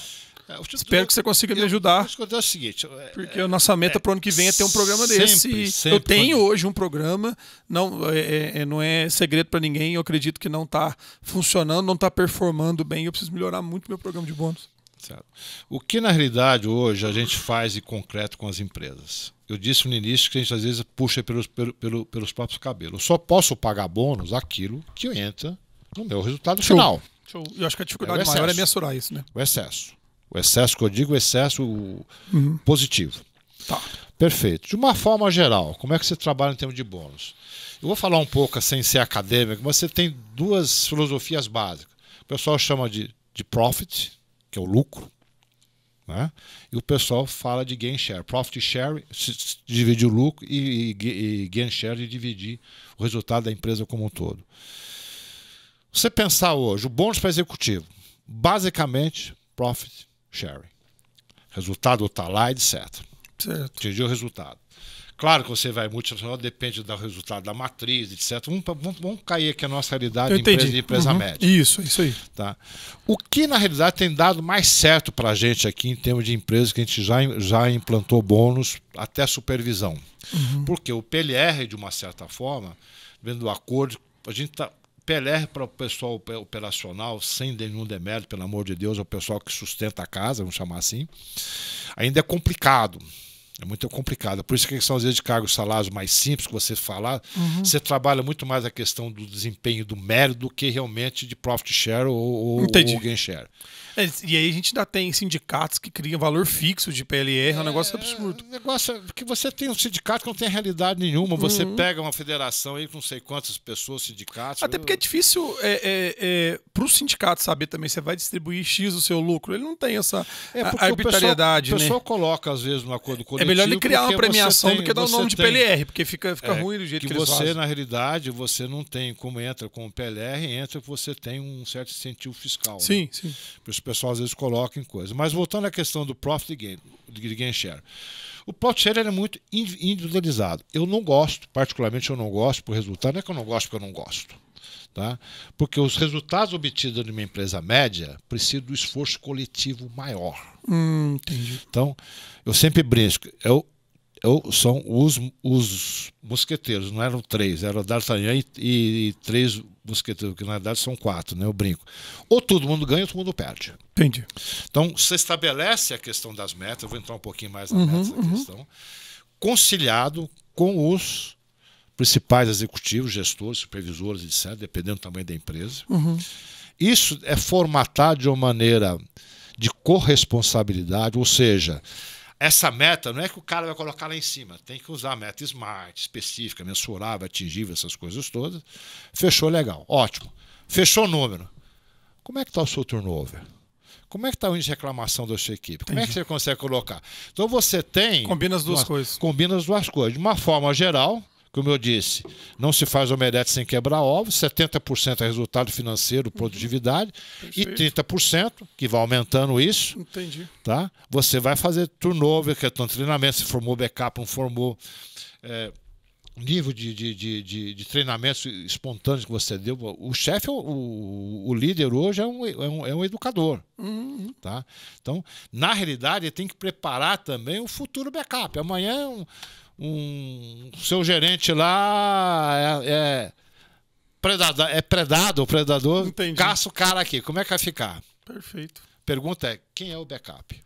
Espero que você consiga me ajudar. É o seguinte, porque a nossa meta para o ano que vem é ter um programa desse. Eu tenho hoje um programa, não é segredo para ninguém. Eu acredito que não está funcionando, não está performando bem. Eu preciso melhorar muito meu programa de bônus. Certo. O que na realidade hoje a gente faz em concreto com as empresas? Eu disse no início que a gente às vezes puxa pelos próprios cabelos. Eu só posso pagar bônus aquilo que entra no meu resultado final. Eu acho que a dificuldade maior é mensurar isso, né? O excesso. O excesso que eu digo, o excesso positivo. Tá. Perfeito. De uma forma geral, como é que você trabalha em termos de bônus? Eu vou falar um pouco sem ser acadêmico, mas você tem duas filosofias básicas. O pessoal chama de profit, que é o lucro, né? E o pessoal fala de gain share. Profit share, dividir o lucro, e gain share, de dividir o resultado da empresa como um todo. Você pensar hoje, o bônus para executivo, basicamente, profit sharing. Resultado está lá, etc. Certo. Atingiu o resultado. Claro que você vai multinacional, depende do resultado da matriz, etc. Vamos cair aqui a nossa realidade de empresa média. Isso aí. Tá? O que, na realidade, tem dado mais certo para a gente aqui em termos de empresas que a gente já implantou bônus até supervisão. Porque o PLR, de uma certa forma, vendo o acordo, a gente está... PLR para o pessoal operacional, sem nenhum demérito, pelo amor de Deus, é o pessoal que sustenta a casa, vamos chamar assim, ainda é complicado. É muito complicado. Por isso que são, às vezes, de cargos salários mais simples que você falar. Você trabalha muito mais a questão do desempenho do mérito do que realmente de profit share ou gain share. E aí a gente ainda tem sindicatos que criam valor fixo de PLR, é um negócio absurdo. Negócio que você tem um sindicato que não tem realidade nenhuma. Você pega uma federação aí com não sei quantas pessoas, sindicatos. Até porque é difícil para o sindicato saber também, você vai distribuir X o seu lucro. Ele não tem essa arbitrariedade. O pessoal coloca, às vezes, no acordo coletivo. É melhor ele criar uma premiação do que dar o nome de PLR, porque fica ruim do jeito que eles fazem. Na realidade, você não tem, como entra com o PLR, entra que você tem um certo incentivo fiscal. Sim, né? sim. Por isso o pessoal às vezes coloca em coisa. Mas voltando à questão do profit e gain share. O profit share é muito individualizado. Eu não gosto, particularmente eu não gosto por resultado. Não é que eu não gosto porque eu não gosto. Tá? Porque os resultados obtidos de uma empresa média precisam do esforço coletivo maior. Entendi. Então, eu sempre brinco. São os mosqueteiros, não eram 3, era D'Artagnan e 3 mosqueteiros, que na verdade são 4, né? Eu brinco. Ou todo mundo ganha ou todo mundo perde. Entendi. Então, você estabelece a questão das metas, eu vou entrar um pouquinho mais na meta da questão, conciliado com os principais executivos, gestores, supervisores, etc., dependendo do tamanho da empresa. Isso é formatado de uma maneira de corresponsabilidade, ou seja, essa meta não é que o cara vai colocar lá em cima, tem que usar a meta SMART, específica, mensurável, atingível, essas coisas todas. Fechou legal, ótimo. Fechou o número. Como é que está o seu turnover? Como é que está o índice de reclamação da sua equipe? Como é que você consegue colocar? Então você tem... Combina as duas coisas. Combina as duas coisas. De uma forma geral, como eu disse, não se faz omelete sem quebrar ovos, 70% é resultado financeiro, produtividade, e 30%, que vai aumentando isso. Entendi. Tá? Você vai fazer turnover, que é treinamento, se formou backup, não formou, nível de treinamentos espontâneos que você deu. O chefe, o líder hoje é um educador. Tá? Então, na realidade, ele tem que preparar também o futuro backup. Amanhã seu gerente lá predado, o predador. Entendi. Caça o cara aqui. Como é que vai ficar? Perfeito. Pergunta é, quem é o backup?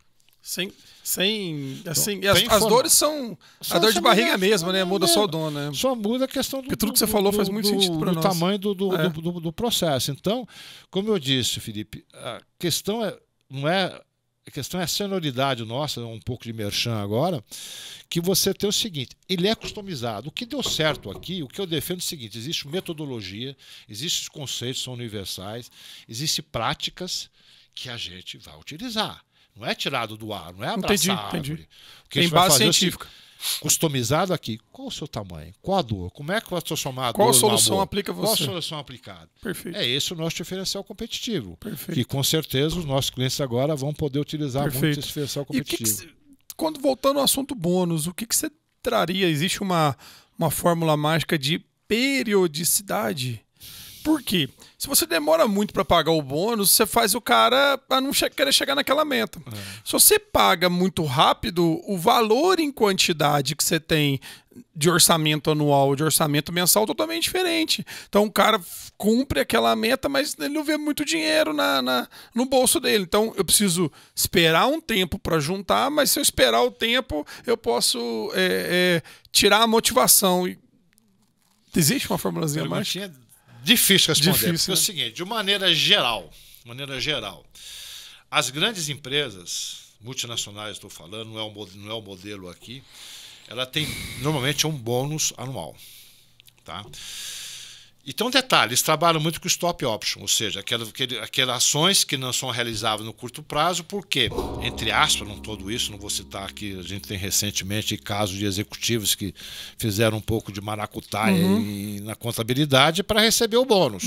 As dores são a dor de barriga mesmo, né? Muda só o dono, né? Só muda a questão Porque tudo que você falou faz muito sentido para nós. Do tamanho do processo. Então, como eu disse, Felipe, a questão é a senioridade nossa, um pouco de merchan agora, que você tem o seguinte, ele é customizado. O que deu certo aqui, o que eu defendo é o seguinte, existe metodologia, existem os conceitos, são universais, existem práticas que a gente vai utilizar. Não é tirado do ar, não é abraçar a árvore. Tem base científica. Customizado aqui. Qual o seu tamanho? Qual a dor? Como é que vai transformar a dor? Qual solução aplica você? Qual a solução aplicada? Perfeito. É esse o nosso diferencial competitivo. Perfeito. Que com certeza os nossos clientes agora vão poder utilizar muito esse diferencial competitivo. Quando voltando ao assunto bônus, o que você traria? Existe uma fórmula mágica de periodicidade? Por quê? Se você demora muito para pagar o bônus, você faz o cara a não querer chegar naquela meta. Se você paga muito rápido, o valor em quantidade que você tem de orçamento anual, de orçamento mensal, é totalmente diferente. Então o cara cumpre aquela meta, mas ele não vê muito dinheiro no bolso dele. Então eu preciso esperar um tempo para juntar, mas se eu esperar o tempo, eu posso tirar a motivação. Existe uma formulazinha mais? Difícil responder, porque é o seguinte, de maneira geral, as grandes empresas multinacionais, estou falando, não é o modelo aqui, ela tem normalmente um bônus anual. Tá? Então, detalhe, eles trabalham muito com stop option, ou seja, aquelas ações que não são realizáveis no curto prazo, porque, entre aspas, não todo isso, não vou citar aqui, a gente tem recentemente casos de executivos que fizeram um pouco de maracutaia na contabilidade para receber o bônus.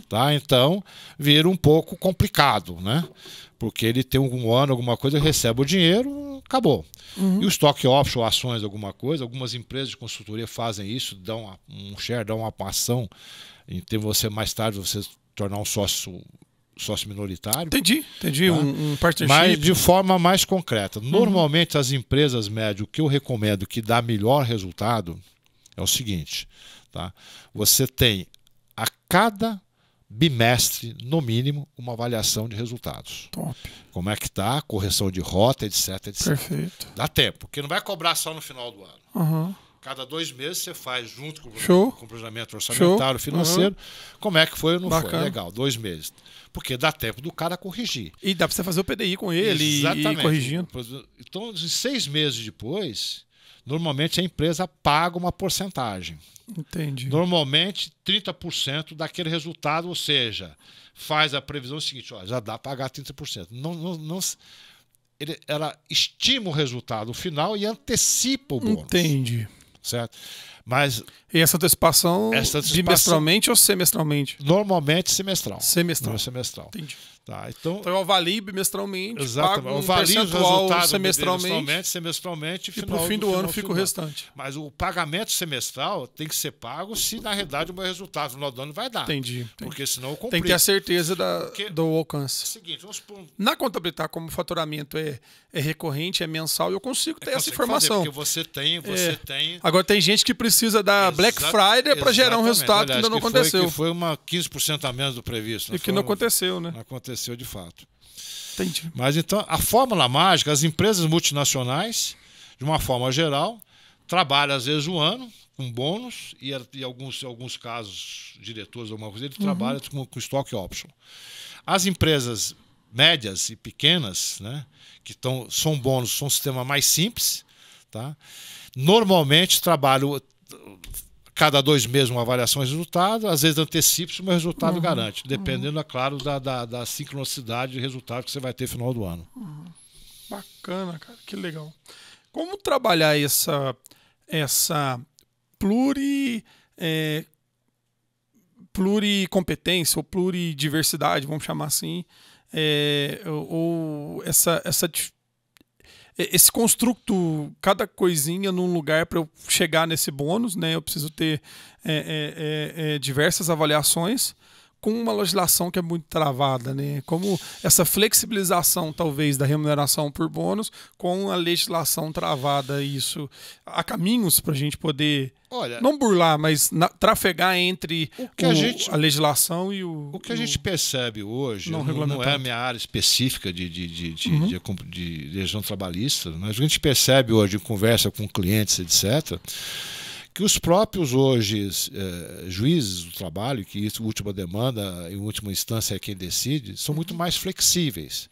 Tá? Então, vira um pouco complicado, né? Porque ele tem um ano, alguma coisa, recebe o dinheiro, acabou. E o stock option, ações, alguma coisa, algumas empresas de consultoria fazem isso, dão um share, dão uma ação, e tem você mais tarde você tornar um sócio minoritário. Entendi. Tá? Um partnership. Mas de forma mais concreta. Normalmente as empresas médias, o que eu recomendo que dá melhor resultado é o seguinte, tá? Você tem a cada bimestre, no mínimo, uma avaliação de resultados. Top. Como é que está, correção de rota, etc. Perfeito. Dá tempo, porque não vai cobrar só no final do ano. Cada 2 meses você faz junto com o planejamento orçamentário, financeiro, como é que foi ou não foi. Legal, 2 meses. Porque dá tempo do cara corrigir. E dá para você fazer o PDI com ele e corrigindo. Então, 6 meses depois, normalmente a empresa paga uma porcentagem. Entendi. Normalmente 30% daquele resultado, ou seja, faz a previsão seguinte, ó, já dá para pagar 30%. Ela estima o resultado final e antecipa o bônus. Entendi. certo? Mas E essa antecipação bimestralmente ou semestralmente? Normalmente semestral. Semestral. Não, semestral. Entendi. Tá, então eu avalio bimestralmente, exatamente. pago um percentual percentual semestralmente, e pro fim do ano fica o restante. Mas o pagamento semestral tem que ser pago se, na realidade, o meu resultado no final do ano vai dar. Entendi. Porque senão eu complico. Tem que ter a certeza do alcance. É o seguinte, vamos supor... Na Contabilitar, como o faturamento é recorrente, é mensal, eu consigo ter essa informação. Porque você tem... Agora, tem gente que precisa da Black Friday para gerar um resultado que ainda não aconteceu. Que foi 15% a menos do previsto. E que não aconteceu, né? Não aconteceu de fato. Entendi. Mas então, a fórmula mágica, as empresas multinacionais, de uma forma geral, trabalham às vezes um ano com bônus e alguns casos, diretores, alguma coisa, ele trabalha com stock option. As empresas médias e pequenas, né, que são bônus, são um sistema mais simples, tá? Normalmente trabalham cada 2 meses uma avaliação de resultado, às vezes antecipa-se, mas o resultado garante, dependendo, é claro, da sincronicidade de resultado que você vai ter no final do ano. Bacana, cara, que legal. Como trabalhar essa pluricompetência ou pluridiversidade, vamos chamar assim, ou esse construto, cada coisinha num lugar para eu chegar nesse bônus, né? Eu preciso ter diversas avaliações com uma legislação que é muito travada, né? Como essa flexibilização, talvez, da remuneração por bônus com a legislação travada, isso. Há caminhos para a gente poder, não burlar, mas trafegar entre a legislação e o... O que a gente percebe hoje, não é a minha área específica de legislação trabalhista, mas o que a gente percebe hoje em conversa com clientes, etc., que os próprios hoje juízes do trabalho, que isso, última demanda, em última instância é quem decide, são muito mais flexíveis.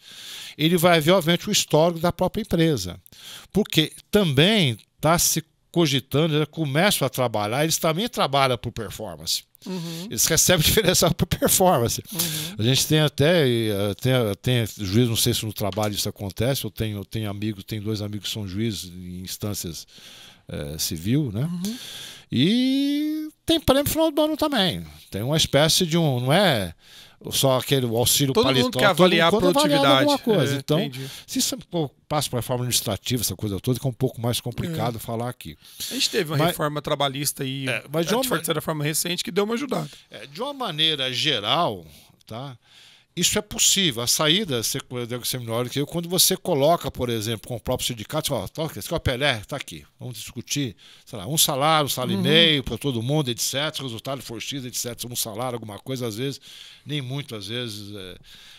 Ele vai ver, obviamente, o histórico da própria empresa. Porque também está se cogitando, eles começam a trabalhar, eles também trabalham por performance. Eles recebem diferencial por performance. A gente tem tem juízes, não sei se no trabalho isso acontece, eu tenho amigos, tenho 2 amigos que são juízes em instâncias civil, né? E tem prêmio no final do ano também. Tem uma espécie de não é só aquele auxílio todo paletó. Mundo quer avaliar a produtividade. Coisa. Então, se isso passa para a reforma administrativa, essa coisa toda, que é um pouco mais complicado falar aqui. A gente teve uma reforma trabalhista aí, a reforma recente, que deu uma ajudada. De uma maneira geral, tá? Isso é possível. A saída, você deve ser melhor que eu, quando você coloca, por exemplo, com o próprio sindicato, esse PLR está aqui, vamos discutir, sei lá, um salário e meio para todo mundo, etc. Se o resultado for X, etc. Um salário, alguma coisa, às vezes, nem muito, às vezes,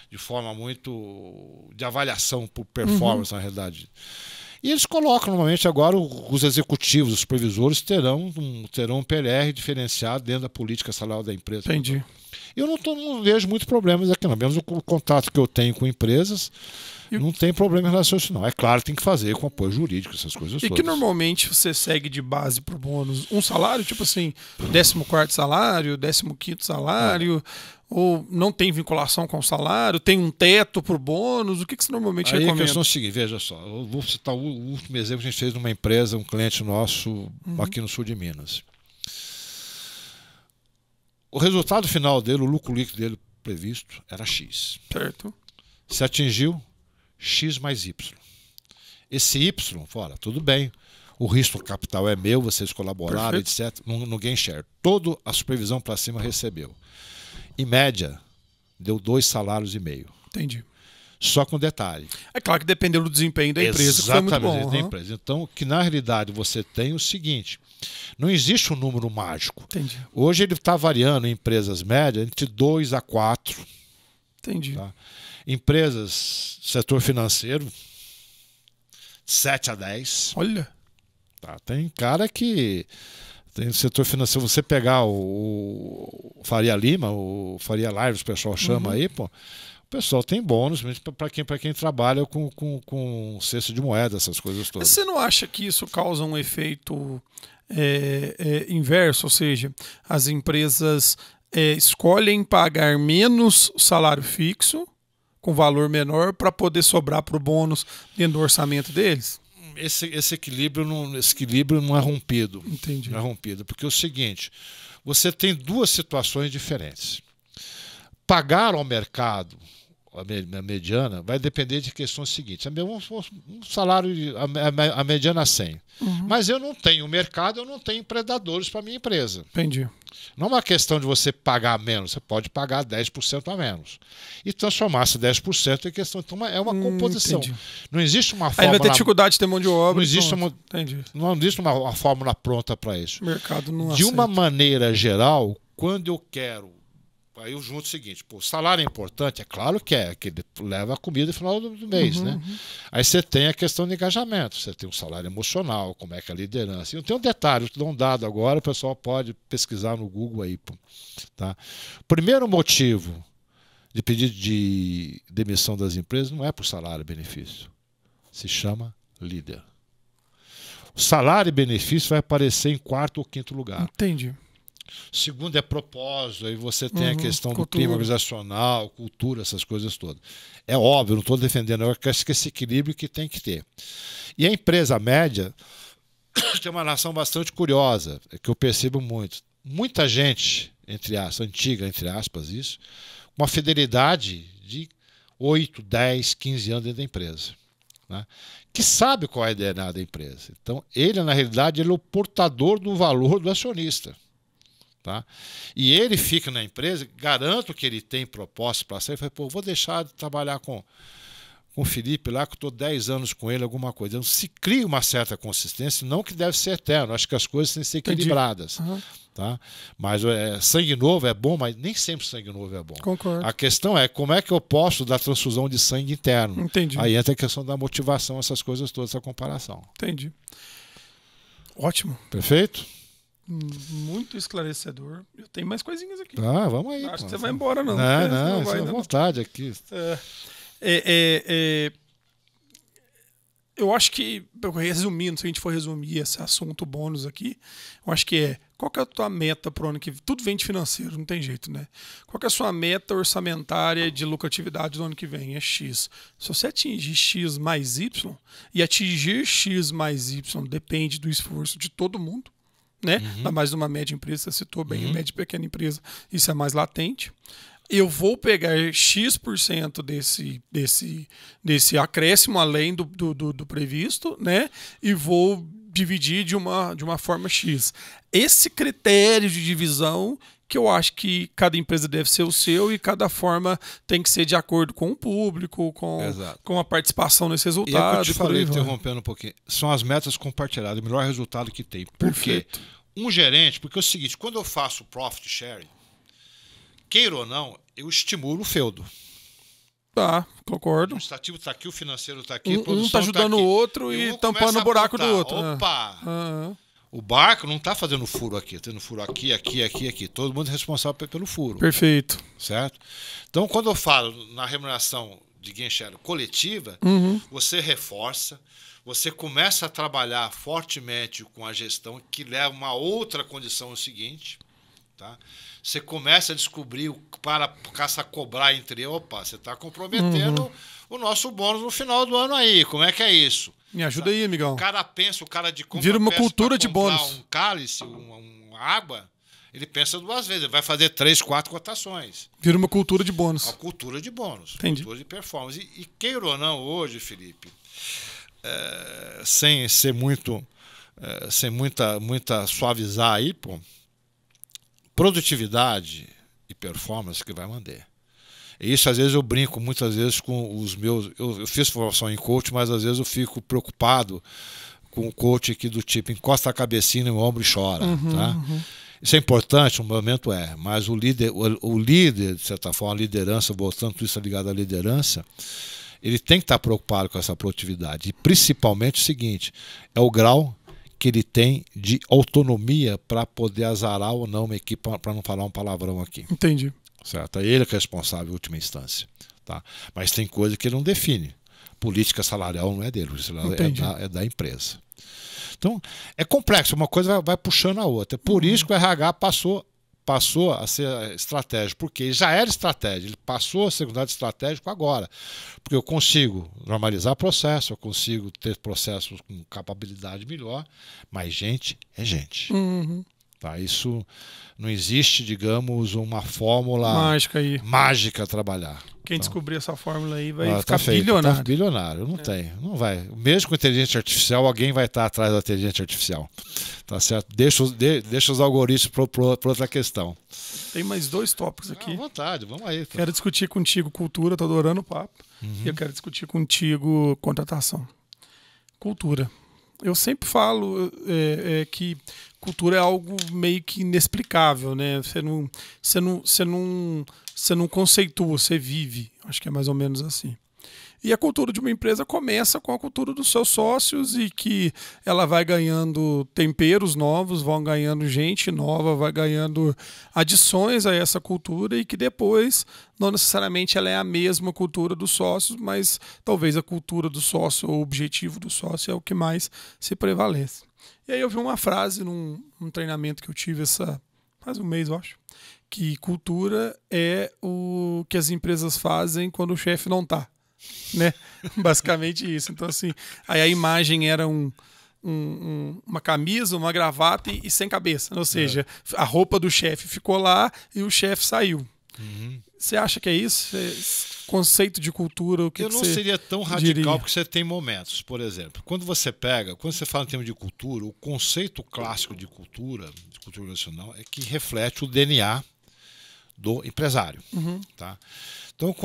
de forma muito de avaliação por performance, na realidade. E eles colocam, normalmente, agora, os executivos, os supervisores, terão um PLR diferenciado dentro da política salarial da empresa. Entendi. Eu não vejo muitos problemas aqui, não. Menos o contato que eu tenho com empresas, não tem problema em relação a isso, não. É claro, tem que fazer com apoio jurídico, essas coisas todas. E que normalmente você segue de base para o bônus um salário, tipo assim, 14º salário, 15º salário, ou não tem vinculação com o salário, tem um teto para o bônus, o que você normalmente recomenda? Aí a questão é a seguinte, veja só, eu vou citar o último exemplo que a gente fez numa empresa, um cliente nosso aqui no sul de Minas. O resultado final dele, o lucro líquido dele previsto, era X. Certo. Se atingiu, X mais Y. Esse Y, fora, tudo bem. O risco capital é meu, vocês colaboraram, etc. Ninguém share. Toda a supervisão para cima recebeu. Em média, deu 2,5 salários. Entendi. Só com detalhe. É claro que dependeu do desempenho da empresa, que foi muito bom. Da empresa. Então, que na realidade você tem o seguinte, não existe um número mágico. Entendi. Hoje ele está variando em empresas médias entre 2 a 4. Entendi. Tá? Empresas, setor financeiro, 7 a 10. Olha. Tá? Tem cara que... Tem setor financeiro, você pegar o Faria Lima, o Faria Live, o pessoal chama aí, pô. O pessoal tem bônus para quem trabalha com cesto de moeda, essas coisas todas. Mas você não acha que isso causa um efeito inverso? Ou seja, as empresas escolhem pagar menos salário fixo, com valor menor, para poder sobrar para o bônus dentro do orçamento deles? esse equilíbrio não é rompido. Entendi. Não é rompido, porque é o seguinte, você tem duas situações diferentes. Pagar ao mercado, a mediana, vai depender de questões seguintes. Um salário, a mediana 100. Mas eu não tenho mercado, eu não tenho predadores para minha empresa. Entendi. Não é uma questão de você pagar menos, você pode pagar 10% a menos. E transformar esse 10% em questão. Então, é uma composição. Entendi. Não existe uma Aí fórmula. vai ter dificuldade de ter mão de obra. Não existe uma fórmula pronta para isso. O mercado não De uma aceita. maneira geral, quando eu quero. Aí eu junto o seguinte, pô, o salário é importante, é claro que ele leva a comida no final do mês, né? Aí você tem a questão de engajamento, você tem um salário emocional, como é que é a liderança. E eu tenho um detalhe, eu te dou um dado agora, o pessoal pode pesquisar no Google aí, pô, tá? Primeiro motivo de pedido de demissão das empresas não é por salário e benefício, se chama líder. O salário e benefício vai aparecer em quarto ou quinto lugar. Entendi. Segundo é propósito, aí você tem a questão do clima organizacional, cultura, essas coisas todas. É óbvio, não estou defendendo, eu acho que esse equilíbrio que tem que ter. E a empresa média tem uma relação bastante curiosa, que eu percebo muito. Muita gente, antiga, entre aspas, isso, uma fidelidade de 8, 10, 15 anos dentro da empresa. Né? Que sabe qual é a DNA da empresa. Então, ele, na realidade, ele é o portador do valor do acionista. Tá? E ele fica na empresa, garanto que ele tem propósito para sair, ele fala, vou deixar de trabalhar com o Felipe lá, que eu estou 10 anos com ele, alguma coisa. Então, se cria uma certa consistência, não que deve ser eterno, acho que as coisas têm que ser equilibradas. Tá? Mas sangue novo é bom, mas nem sempre sangue novo é bom. Concordo. A questão é como é que eu posso dar transfusão de sangue interno. Entendi. Aí entra a questão da motivação, essas coisas todas, essa comparação. Entendi. Ótimo. Perfeito? Muito esclarecedor. Eu tenho mais coisinhas aqui. Ah, vamos aí. Acho que você vai embora, não. Não, vai, à vontade aqui. Eu acho que, resumindo, se a gente for resumir esse assunto bônus aqui, eu acho que qual que é a tua meta pro ano que vem? Tudo vem de financeiro, não tem jeito, né? Qual que é a sua meta orçamentária de lucratividade do ano que vem? É X. Se você atingir X mais Y, e atingir X mais Y depende do esforço de todo mundo, né? Ainda mais numa média empresa, você citou bem, média e pequena empresa, isso é mais latente. Eu vou pegar X% desse acréscimo além do previsto, né? E vou dividir de uma forma X. Esse critério de divisão que eu acho que cada empresa deve ser o seu e cada forma tem que ser de acordo com o público, com a participação nesse resultado. E é que eu te falei, interrompendo um pouquinho, são as metas compartilhadas, o melhor resultado que tem. Por quê? Um gerente, porque é o seguinte, quando eu faço profit sharing, queira ou não, eu estimulo o feudo. Tá, concordo. O estativo está aqui, o financeiro está aqui, um está ajudando o outro e tampando o buraco do outro. Opa! O barco não está fazendo furo aqui, tendo furo aqui, aqui, aqui, aqui. Todo mundo é responsável pelo furo. Perfeito. Certo? Então, quando eu falo na remuneração de gain share coletiva, você reforça, você começa a trabalhar fortemente com a gestão, que leva uma outra condição seguinte, tá? Você começa a descobrir para cobrar entre você está comprometendo o nosso bônus no final do ano aí. Como é que é isso? Me ajuda aí, amigão. O cara pensa, o cara de compra vira uma cultura de bônus. Um cálice, uma água, ele pensa 2 vezes, ele vai fazer 3, 4 cotações. Vira uma cultura de bônus. Uma cultura de bônus, Entendi. Cultura de performance. E queira ou não, hoje, Felipe, sem ser muito, sem muita suavizar aí, pô, produtividade e performance que vai manter. E isso, às vezes, eu brinco muitas vezes com os meus... Eu fiz formação em coach, mas às vezes eu fico preocupado com o coach aqui do tipo, encosta a cabecinha no ombro e chora. Tá? Isso é importante, um momento mas o líder, de certa forma, a liderança, voltando tudo isso ligado à liderança, ele tem que estar preocupado com essa produtividade. E principalmente o seguinte, é o grau que ele tem de autonomia para poder azarar ou não uma equipe, para não falar um palavrão aqui. Entendi. Certo? É ele que é responsável em última instância. Tá? Mas tem coisa que ele não define. Política salarial não é dele, é da empresa. Então, é complexo, uma coisa vai puxando a outra. Por isso que o RH passou passou a ser estratégico, porque ele já era estratégico, ele passou a ser estratégico agora, porque eu consigo normalizar processo, eu consigo ter processos com capabilidade melhor, mas gente é gente. Tá? Isso não existe, digamos, uma fórmula mágica a trabalhar. Quem descobrir essa fórmula aí vai ficar bilionário. Tá bilionário, não tem, não vai. Mesmo com inteligência artificial, alguém vai estar atrás da inteligência artificial. Tá certo? Deixa os algoritmos para outra questão. Tem mais 2 tópicos aqui. À vontade, vamos aí. Tá? Quero discutir contigo cultura, tô adorando o papo. E eu quero discutir contigo contratação. Cultura. Eu sempre falo que cultura é algo meio que inexplicável, né? Você não conceitua, você vive. Acho que é mais ou menos assim. E a cultura de uma empresa começa com a cultura dos seus sócios e que ela vai ganhando temperos novos, vão ganhando gente nova, vai ganhando adições a essa cultura e que depois, não necessariamente ela é a mesma cultura dos sócios, mas talvez a cultura do sócio ou o objetivo do sócio é o que mais se prevalece. E aí eu vi uma frase num treinamento que eu tive faz um mês, eu acho, que cultura é o que as empresas fazem quando o chefe não está. Né? Basicamente isso. Então, assim, aí a imagem era uma camisa, uma gravata e sem cabeça. Ou seja, a roupa do chefe ficou lá e o chefe saiu. Você acha que é isso? Conceito de cultura, o que eu não seria tão radical, porque você tem momentos. Por exemplo, quando você fala em termos de cultura, o conceito clássico de cultura organizacional, é que reflete o DNA do empresário. Tá? Então,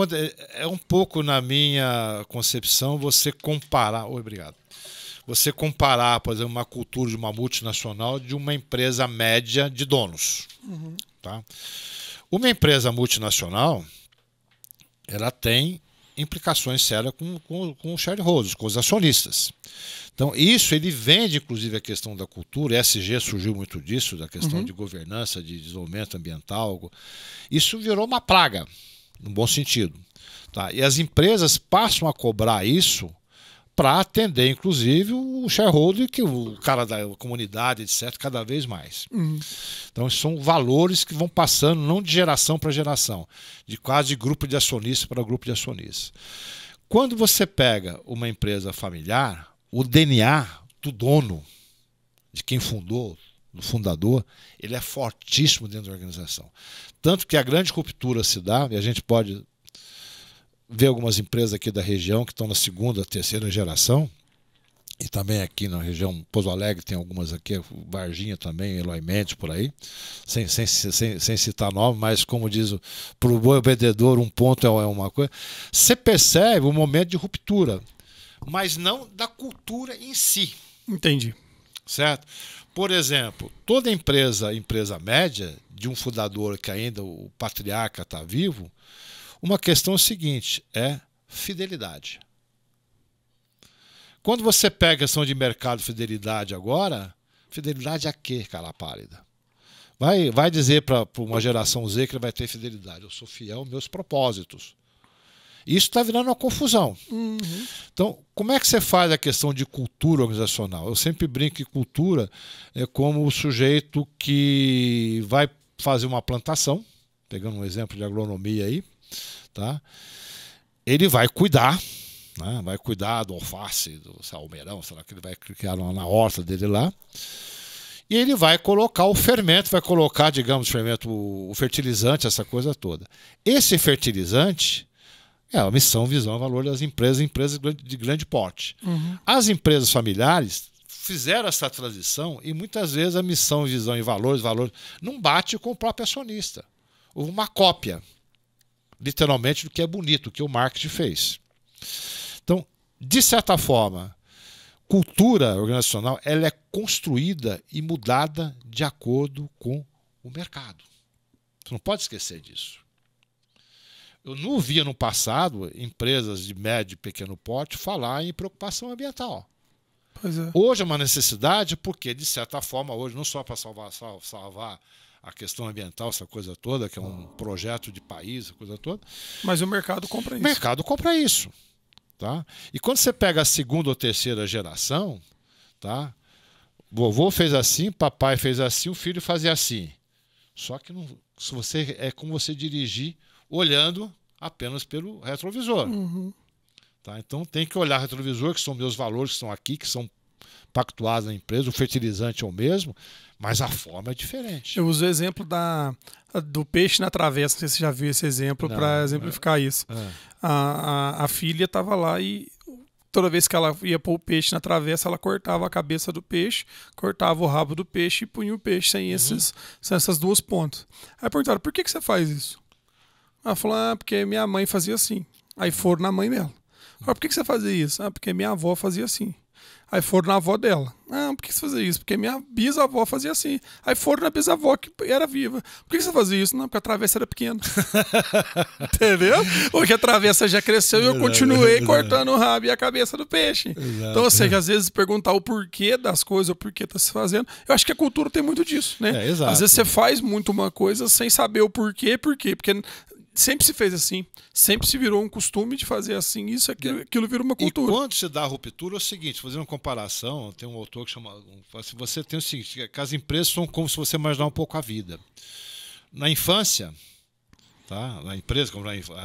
é um pouco, na minha concepção, você comparar... obrigado. Você comparar, por exemplo, uma cultura de uma multinacional de uma empresa média de donos. Tá? Uma empresa multinacional, ela tem implicações sérias com os shareholders, com os acionistas. Então, ele vende, inclusive, a questão da cultura. ESG surgiu muito disso, da questão de governança, de desenvolvimento ambiental. Isso virou uma praga, no bom sentido. Tá? E as empresas passam a cobrar isso para atender, inclusive, o shareholder, que o cara da comunidade, etc., cada vez mais. Então, são valores que vão passando, não de geração para geração, de quase de grupo de acionistas para grupo de acionistas. Quando você pega uma empresa familiar, o DNA do dono, de quem fundou, do fundador, ele é fortíssimo dentro da organização. Tanto que a grande ruptura se dá, e a gente pode ver algumas empresas aqui da região que estão na segunda, terceira geração, e também aqui na região Pouso Alegre tem algumas aqui, Varginha também, Eloy Mendes, por aí, sem citar nome, mas como diz para o bom vendedor, um ponto é uma coisa. Você percebe o momento de ruptura, mas não da cultura em si. Entendi. Certo? Por exemplo, toda empresa média, de um fundador que ainda o patriarca está vivo, uma questão é a seguinte, é fidelidade. Quando você pega a questão de mercado fidelidade agora, fidelidade a quê, cara pálida? Vai dizer para uma geração Z que ele vai ter fidelidade. Eu sou fiel aos meus propósitos. Isso está virando uma confusão. Então, como é que você faz a questão de cultura organizacional? Eu sempre brinco que cultura é como o sujeito que vai fazer uma plantação, pegando um exemplo de agronomia aí, tá? Ele vai cuidar, né? Vai cuidar do alface, do salmeirão, sei lá, que ele vai criar na horta dele lá. E ele vai colocar o fermento, vai colocar, digamos, o fertilizante, essa coisa toda. Esse fertilizante é a missão, visão, valor das empresas de grande porte. As empresas familiares fizeram essa transição e muitas vezes a missão, visão e valores não bate com o próprio acionista. Houve uma cópia, literalmente, do que é bonito, o que o marketing fez. Então, de certa forma, cultura organizacional ela é construída e mudada de acordo com o mercado. Você não pode esquecer disso. Eu não via no passado empresas de médio e pequeno porte falar em preocupação ambiental. Pois é. Hoje é uma necessidade porque, de certa forma, hoje não só para salvar a questão ambiental, essa coisa toda, que é um projeto de país, essa coisa toda. Mas o mercado compra isso. O mercado compra isso. Tá? E quando você pega a segunda ou terceira geração, tá? Vovô fez assim, papai fez assim, o filho fazia assim. Só que não, se você, é como você dirigir olhando apenas pelo retrovisor. Tá? Então tem que olhar o retrovisor, que são meus valores que estão aqui, que são pactuados na empresa, o fertilizante é o mesmo, mas a forma é diferente. Eu uso o exemplo do peixe na travessa, não sei se você já viu esse exemplo, para exemplificar isso. A filha estava lá e toda vez que ela ia pôr o peixe na travessa, ela cortava a cabeça do peixe, cortava o rabo do peixe e punha o peixe sem essas duas pontas. Aí perguntaram, por que você faz isso? Ela falou, porque minha mãe fazia assim. Aí foram na mãe dela. Por que você fazia isso? Porque minha avó fazia assim. Aí foram na avó dela. Por que você fazia isso? Porque minha bisavó fazia assim. Aí foram na bisavó que era viva. Por que você fazia isso? Não, porque a travessa era pequena. Entendeu? Porque a travessa já cresceu e eu continuei cortando o rabo e a cabeça do peixe. Então, ou seja, às vezes perguntar o porquê das coisas, o porquê está se fazendo. Eu acho que a cultura tem muito disso, né? Às vezes você faz muito uma coisa sem saber o porquê. Por quê? Porque sempre se fez assim, sempre se virou um costume de fazer assim, aquilo vira uma cultura. E quando se dá a ruptura, é o seguinte, fazendo uma comparação, tem um autor que chama, você tem o seguinte, que as empresas são como se você imaginar um pouco a vida. Na infância, tá? Na empresa, como na infância,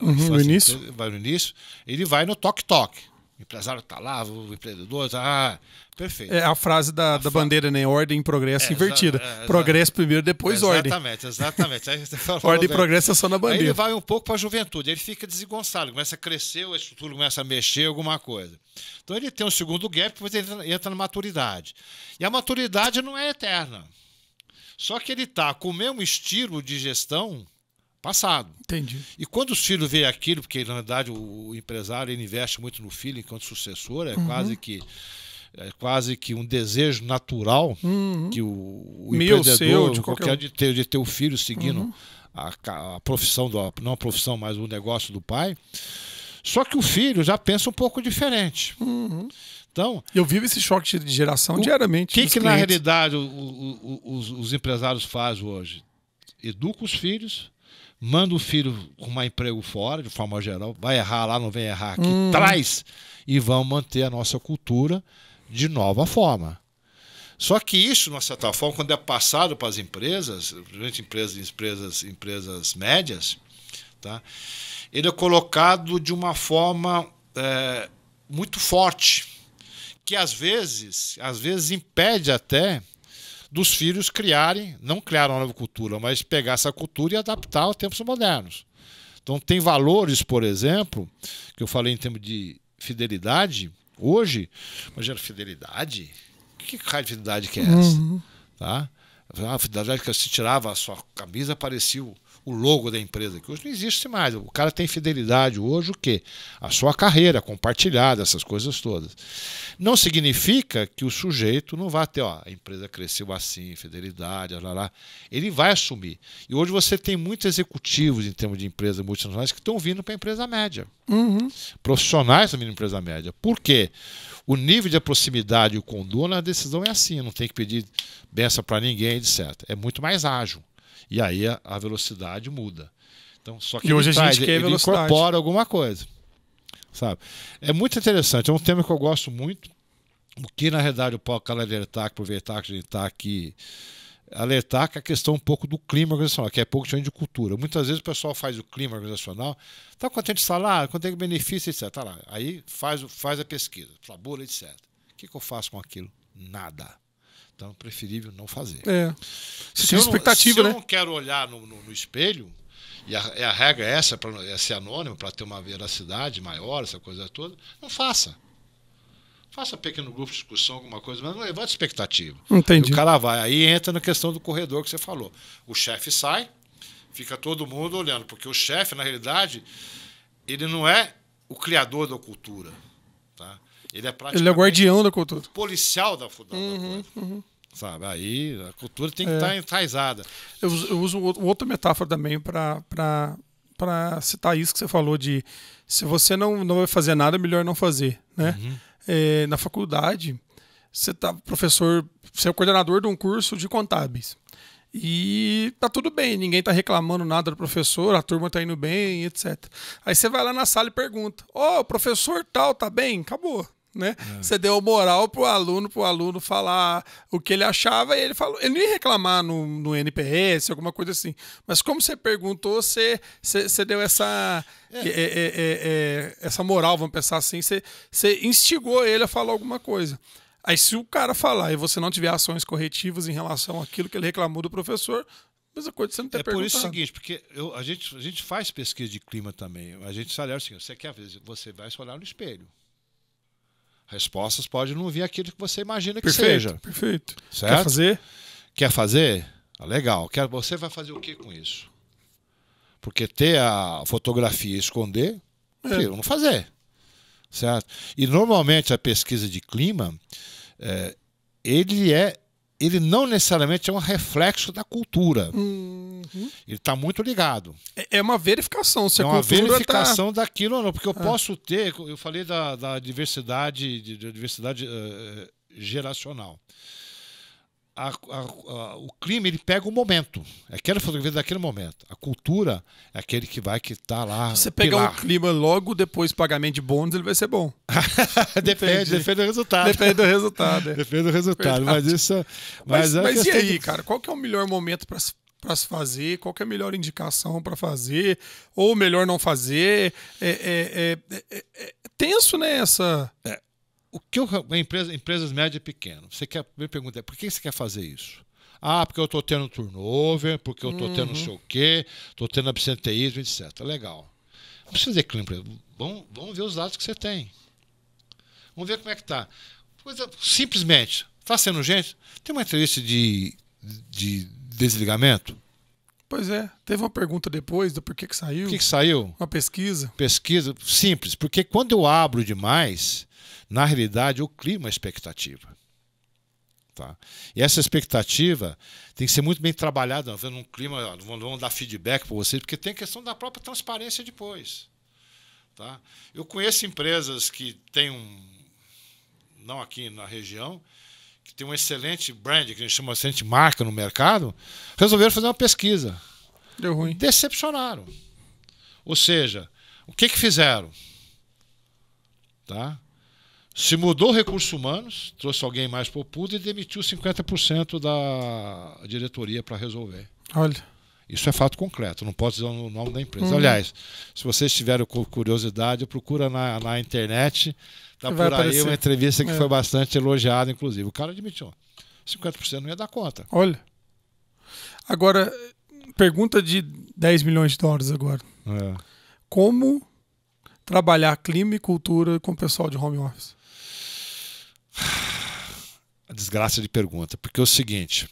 no início. Vai no início, ele vai no toque-toque. O empresário está lá, o empreendedor está... Perfeito. É a frase da bandeira, né? Ordem e progresso invertida. Progresso primeiro, depois ordem. Exatamente. Aí você ordem e progresso é só na bandeira. Aí ele vai um pouco para a juventude, ele fica desengonçado, começa a crescer, a estrutura começa a mexer, alguma coisa. Então ele tem um segundo gap, depois ele entra na maturidade. E a maturidade não é eterna. Só que ele está com o mesmo estilo de gestão passado. Entendi. E quando os filhos veem aquilo, porque na verdade o empresário ele investe muito no filho enquanto sucessor, é quase que um desejo natural que o empreendedor qualquer de ter o filho seguindo a profissão, não a profissão, mas o negócio do pai. Só que o filho já pensa um pouco diferente. Então, eu vivo esse choque de geração diariamente. O que na realidade os empresários fazem hoje? Educa os filhos, manda o filho arrumar emprego fora, de forma geral, vai errar lá, não vem errar aqui, traz e vão manter a nossa cultura de nova forma. Só que isso, de uma certa forma, quando é passado para as empresas, empresas médias, tá? Ele é colocado de uma forma muito forte, que às vezes impede até dos filhos não criar uma nova cultura, mas pegar essa cultura e adaptar aos tempos modernos. Então tem valores, por exemplo, que eu falei em termos de fidelidade. Hoje, imagina, fidelidade? Que raio de fidelidade que é essa? Tá? A fidelidade que se tirava a sua camisa, aparecia o logo da empresa, que hoje não existe mais. O cara tem fidelidade hoje o quê? A sua carreira compartilhada, essas coisas todas. Não significa que o sujeito não vai ter, a empresa cresceu assim, fidelidade, ele vai assumir. E hoje você tem muitos executivos em termos de empresas multinacionais que estão vindo para a empresa média. Profissionais estão vindo para a empresa média. Por quê? O nível de proximidade e o condor na decisão é assim, não tem que pedir benção para ninguém, etc. É muito mais ágil. E aí a velocidade muda. Então, só que hoje ele incorpora alguma coisa. Sabe? É muito interessante, é um tema que eu gosto muito. O que, na realidade, eu posso alertar, aproveitar que a gente está aqui, alertar que a questão um pouco do clima organizacional, que é pouco de cultura. Muitas vezes o pessoal faz o clima organizacional, está contente de salário, contente de benefício, etc. Tá lá. Aí faz a pesquisa, tabula, etc. O que eu faço com aquilo? Nada. Então é preferível não fazer. Se eu não quero olhar no espelho, e a regra é essa, é ser anônimo, para ter uma veracidade maior, essa coisa toda, não faça. Faça pequeno grupo de discussão, alguma coisa, mas não levante expectativa. Entendi. O cara vai. Aí entra na questão do corredor que você falou. O chefe sai, fica todo mundo olhando, porque o chefe, na realidade, ele não é o criador da cultura. Tá? Ele é praticamente o guardião da cultura. Policial da coisa. Sabe? Aí a cultura tem que estar enraizada. Eu uso outra metáfora também para citar isso que você falou de se você não vai fazer nada, é melhor não fazer, né? Na faculdade, você é o coordenador de um curso de contábeis. E tá tudo bem, ninguém tá reclamando nada do professor, a turma tá indo bem, etc. Aí você vai lá na sala e pergunta: o professor tal tá bem? Acabou. né? Você deu moral pro aluno falar o que ele achava, e ele falou, ele não ia reclamar no NPS, alguma coisa assim. Mas como você perguntou, você deu essa moral, vamos pensar assim, você instigou ele a falar alguma coisa. Aí se o cara falar e você não tiver ações corretivas em relação àquilo que ele reclamou do professor, mesma coisa, você não tem perguntado. Por isso o seguinte, porque a gente faz pesquisa de clima também. A gente olha o seguinte, você vai se olhar no espelho. Respostas podem não vir aquilo que você imagina que seja. Perfeito. Certo? Quer fazer? Quer fazer? Legal. Você vai fazer o que com isso? Porque ter a fotografia e esconder, eu não fazer. Certo? E normalmente a pesquisa de clima, ele não necessariamente é um reflexo da cultura. Ele está muito ligado. É uma verificação. Se é a uma cultura verificação daquilo ou não. Porque eu posso ter, eu falei da diversidade, geracional. O clima, ele pega o momento. É aquela fotografia daquele momento. A cultura é aquele que está lá. Se você pegar um clima logo depois do pagamento de bônus, ele vai ser bom. Depende do resultado. Depende do resultado. Depende do resultado. Mas isso. Mas e aí, cara? Qual que é o melhor momento para se fazer? Qual que é a melhor indicação para fazer? Ou melhor não fazer? É tenso, né? O que empresas médias e pequenas, a primeira pergunta é: por que você quer fazer isso? Porque eu estou tendo turnover, porque eu estou tendo não sei o quê, estou tendo absenteísmo, etc. Legal. Não precisa fazer clima. Vamos ver os dados que você tem. Vamos ver como é que está. Simplesmente, está sendo gente? Tem uma entrevista de desligamento? Pois é. Teve uma pergunta depois do porquê que saiu. Por que saiu? Uma pesquisa. Pesquisa simples. Porque quando eu abro demais, na realidade, eu crio uma expectativa. Tá? E essa expectativa tem que ser muito bem trabalhada, num clima, vamos dar feedback para vocês, porque tem a questão da própria transparência depois. Tá? Eu conheço empresas que têm não aqui na região, que tem um excelente brand, que a gente chama de excelente marca no mercado, resolveram fazer uma pesquisa. Deu ruim. Decepcionaram. Ou seja, o que fizeram? Tá? Se mudou recursos humanos, trouxe alguém mais popudo e demitiu 50% da diretoria para resolver. Olha. Isso é fato concreto, não posso dizer o nome da empresa. Aliás, se vocês tiverem curiosidade, procura na internet, tá por aí aparecer uma entrevista que foi bastante elogiada, inclusive. O cara admitiu, 50% não ia dar conta. Olha. Agora, pergunta de 10 milhões de dólares agora. Como trabalhar clima e cultura com o pessoal de home office? A desgraça de pergunta, porque é o seguinte,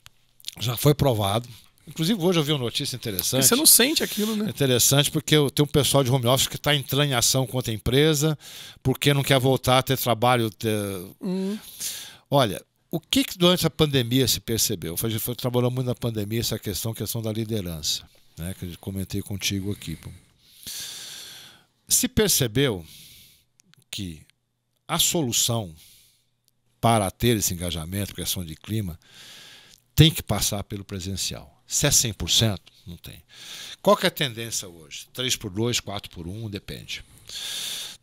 já foi provado, inclusive hoje eu vi uma notícia interessante. E você não sente aquilo, né? Interessante, porque tem um pessoal de home office que está entrando em ação contra a empresa, porque não quer voltar a ter trabalho. Olha, o que durante a pandemia se percebeu? Foi trabalhando muito na pandemia essa questão da liderança, né, que eu comentei contigo aqui. Se percebeu que a solução para ter esse engajamento, questão de clima, tem que passar pelo presencial. Se é 100%, não tem. Qual que é a tendência hoje? 3x2, 4x1, depende.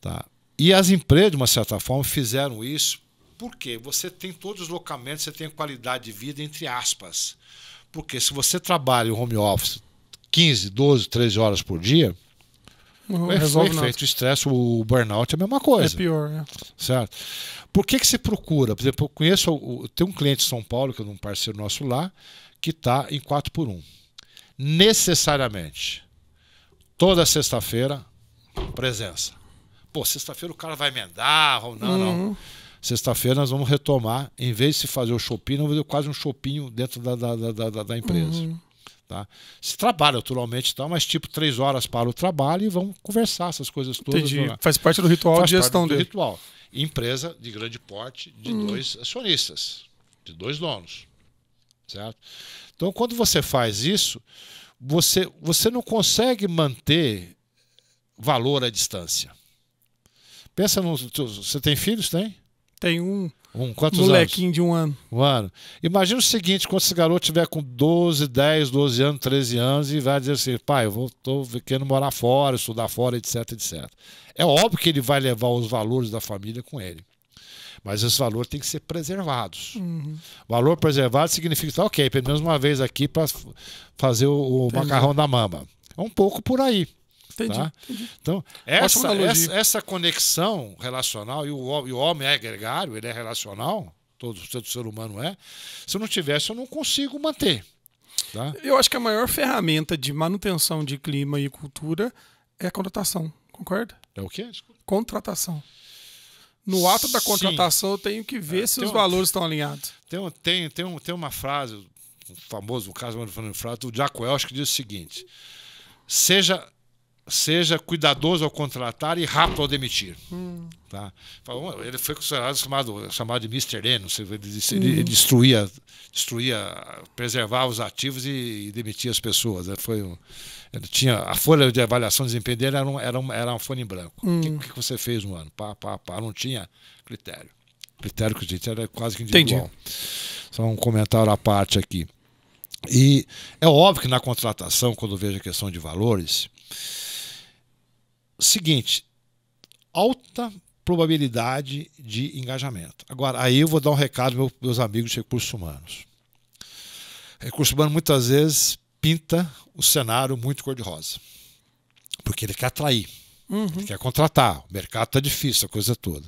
Tá? E as empresas, de uma certa forma, fizeram isso porque você tem todos os deslocamentos, você tem qualidade de vida, entre aspas. Porque se você trabalha em home office 15, 12, 13 horas por dia, o efeito estresse, o burnout é a mesma coisa. É pior, né? Certo? Por que se procura? Por exemplo, tem um cliente de São Paulo, que é um parceiro nosso lá, que está em 4x1. Necessariamente. Toda sexta-feira, presença. Sexta-feira o cara vai emendar. Não. Sexta-feira nós vamos retomar, em vez de se fazer o shopping, nós vamos fazer quase um shopping dentro da empresa. Tá? Se trabalha naturalmente, mas tipo 3 horas para o trabalho e vamos conversar essas coisas todas. Entendi. Faz parte do ritual de gestão dele. Ritual. Empresa de grande porte, de 2 acionistas, de 2 donos. Certo? Então, quando você faz isso, você não consegue manter valor à distância. Pensa você tem filhos? Tem? Tem um. Quantos molequinho anos? De 1 ano. 1 ano. Imagina o seguinte, quando esse garoto tiver com 12, 10, 12 anos, 13 anos e vai dizer assim, pai, eu estou querendo morar fora, estudar fora, etc, etc. É óbvio que ele vai levar os valores da família com ele. Mas esses valores têm que ser preservados. Valor preservado significa, tá, ok, pelo menos uma vez aqui para fazer o macarrão da mama. É um pouco por aí. Entendi. Tá? Então, essa conexão relacional, e o homem é gregário, ele é relacional, todo ser humano é. Se eu não tivesse, eu não consigo manter. Tá? Eu acho que a maior ferramenta de manutenção de clima e cultura é a contratação, concorda? É o quê? Contratação. No ato da contratação, eu tenho que ver se os valores estão alinhados. Tem uma frase, um famoso caso do Jack Welch, que diz o seguinte: seja cuidadoso ao contratar e rápido ao demitir. Tá? Ele foi chamado de Mr. N, ele destruía, preservava os ativos e demitia as pessoas. Ele tinha, a folha de avaliação de desempenho dele era uma folha em branco. O que você fez no ano? Não tinha critério. Critério que a gente era quase que individual. Entendi. Só um comentário à parte aqui. E é óbvio que na contratação, quando eu vejo a questão de valores, seguinte, alta probabilidade de engajamento. Agora, aí eu vou dar um recado aos meus amigos de recursos humanos. Recursos humanos muitas vezes pinta o cenário muito cor-de-rosa, porque ele quer atrair, ele quer contratar, o mercado está difícil, a coisa toda.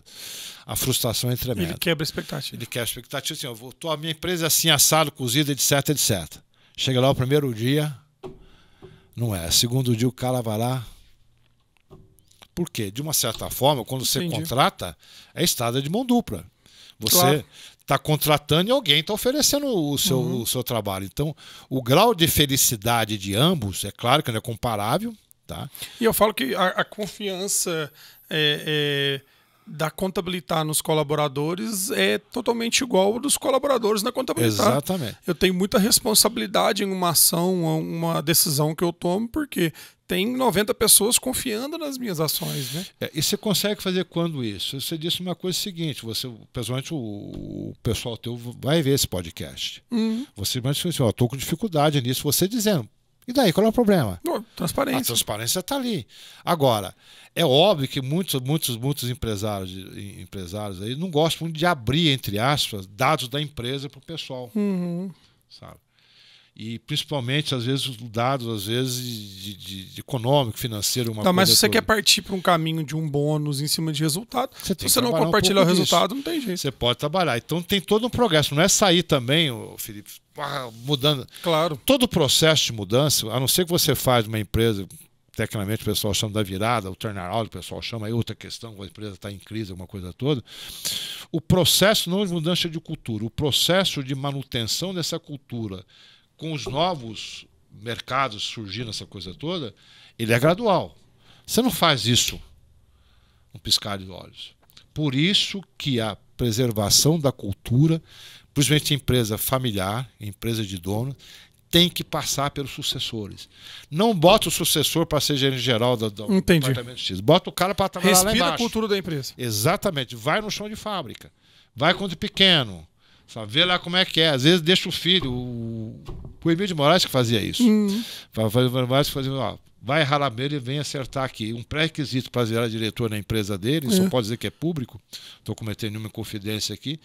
A frustração é tremenda. Ele quebra a expectativa. Ele quebra a expectativa, assim, a minha empresa é assim, assado, cozida, etc, etc. Chega lá o primeiro dia, não é. Segundo dia o cara vai lá. Por quê? De uma certa forma, quando você contrata, é estrada de mão dupla. Você está contratando e alguém está oferecendo o seu trabalho. Então, o grau de felicidade de ambos, é claro que não é comparável. Tá? E eu falo que a confiança da contabilitar nos colaboradores é totalmente igual ao dos colaboradores na contabilitar. Exatamente. Eu tenho muita responsabilidade em uma ação, uma decisão que eu tomo, porque tem 90 pessoas confiando nas minhas ações, né? E você consegue fazer quando isso? Você disse uma coisa seguinte, pessoalmente o pessoal teu vai ver esse podcast. Você vai dizer assim, estou com dificuldade nisso, você dizendo. E daí, qual é o problema? Transparência. A transparência está ali. Agora, é óbvio que muitos empresários aí não gostam muito de abrir, entre aspas, dados da empresa para o pessoal. Sabe? E principalmente, às vezes, os dados, de econômico, financeiro, mas se você quer partir para um caminho de um bônus em cima de resultado, se você não compartilhar o resultado, não tem jeito. Você pode trabalhar. Então tem todo um progresso. Não é sair também, Felipe, mudando. Claro. Todo o processo de mudança, a não ser que você faz uma empresa, tecnicamente o pessoal chama da virada, o turnaround, o pessoal chama, aí outra questão, a empresa está em crise, alguma coisa toda. O processo não de mudança de cultura, o processo de manutenção dessa cultura com os novos mercados surgindo, essa coisa toda, ele é gradual. Você não faz isso num piscar de olhos. Por isso que a preservação da cultura, principalmente em empresa familiar, empresa de dono, tem que passar pelos sucessores. Não bota o sucessor para ser gerente geral do departamento X. Bota o cara para trabalhar lá embaixo. Respira a cultura da empresa. Exatamente. Vai no chão de fábrica. Vai quando é pequeno. Sabe? Vê lá como é que é. Às vezes deixa o filho. O Emílio de Moraes que fazia isso. Vai ralar nele e vem acertar aqui. Um pré-requisito para virar diretor na empresa dele, só pode dizer que é público, estou cometendo nenhuma confidência aqui,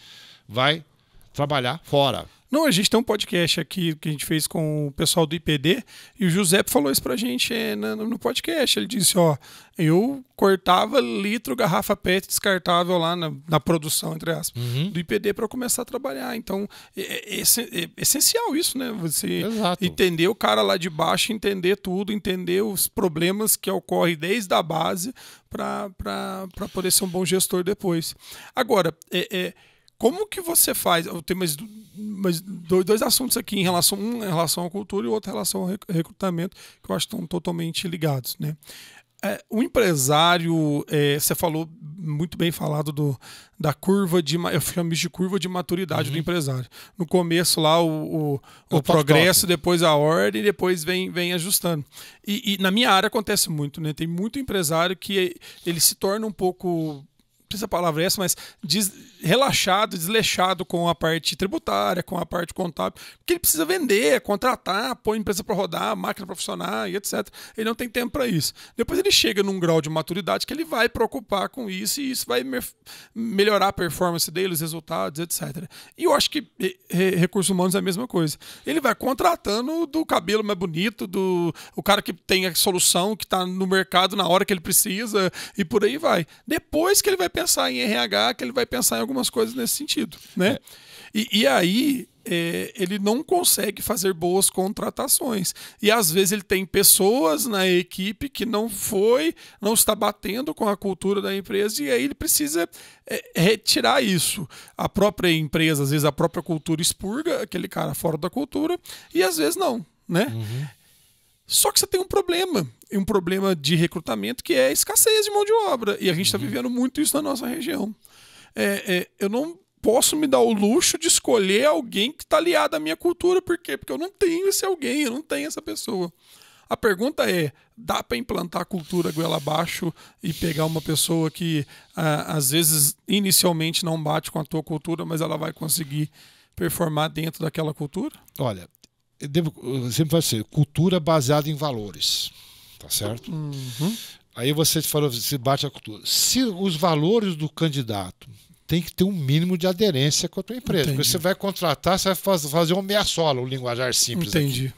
vai trabalhar fora. Não, a gente tem um podcast aqui que a gente fez com o pessoal do IPD e o Giuseppe falou isso pra gente no podcast. Ele disse, eu cortava litro garrafa PET descartável lá na produção, entre aspas, do IPD para começar a trabalhar. Então, é essencial isso, né? Você entender o cara lá de baixo, entender tudo, entender os problemas que ocorrem desde a base para poder ser um bom gestor depois. Agora, como que você faz? Eu tenho mais dois assuntos aqui, em relação à cultura e outro em relação ao recrutamento, que eu acho que estão totalmente ligados, né? O empresário, você falou muito bem falado da curva eu chamo isso de curva de maturidade do empresário. No começo lá o progresso, depois a ordem, e depois vem ajustando. E na minha área acontece muito, né? Tem muito empresário que ele se torna um pouco, sei se a palavra é essa, mas relaxado, desleixado com a parte tributária, com a parte contábil, porque ele precisa vender, contratar, pôr a empresa para rodar, a máquina para funcionar e etc. Ele não tem tempo para isso. Depois ele chega num grau de maturidade que ele vai preocupar com isso e isso vai melhorar a performance dele, os resultados, etc. E eu acho que recursos humanos é a mesma coisa. Ele vai contratando do cabelo mais bonito, o cara que tem a solução, que está no mercado na hora que ele precisa e por aí vai. Depois que ele vai pensar em RH, que ele vai pensar em algumas coisas nesse sentido, né? E aí ele não consegue fazer boas contratações. E às vezes ele tem pessoas na equipe que não está batendo com a cultura da empresa e aí ele precisa retirar isso. A própria empresa, às vezes a própria cultura expurga aquele cara fora da cultura e às vezes não, né? Só que você tem um problema de recrutamento que é a escassez de mão de obra. E a gente está vivendo muito isso na nossa região. Eu não posso me dar o luxo de escolher alguém que está aliado à minha cultura. Por quê? Porque eu não tenho esse alguém, eu não tenho essa pessoa. A pergunta é, dá para implantar a cultura goela abaixo e pegar uma pessoa que às vezes inicialmente não bate com a tua cultura, mas ela vai conseguir performar dentro daquela cultura? Olha, sempre vai ser cultura baseada em valores, tá certo? Aí você falou, se bate a cultura. Se os valores do candidato tem que ter um mínimo de aderência com a tua empresa. Entendi. Porque você vai contratar, você vai fazer um meia-sola, um linguajar simples. Entendi.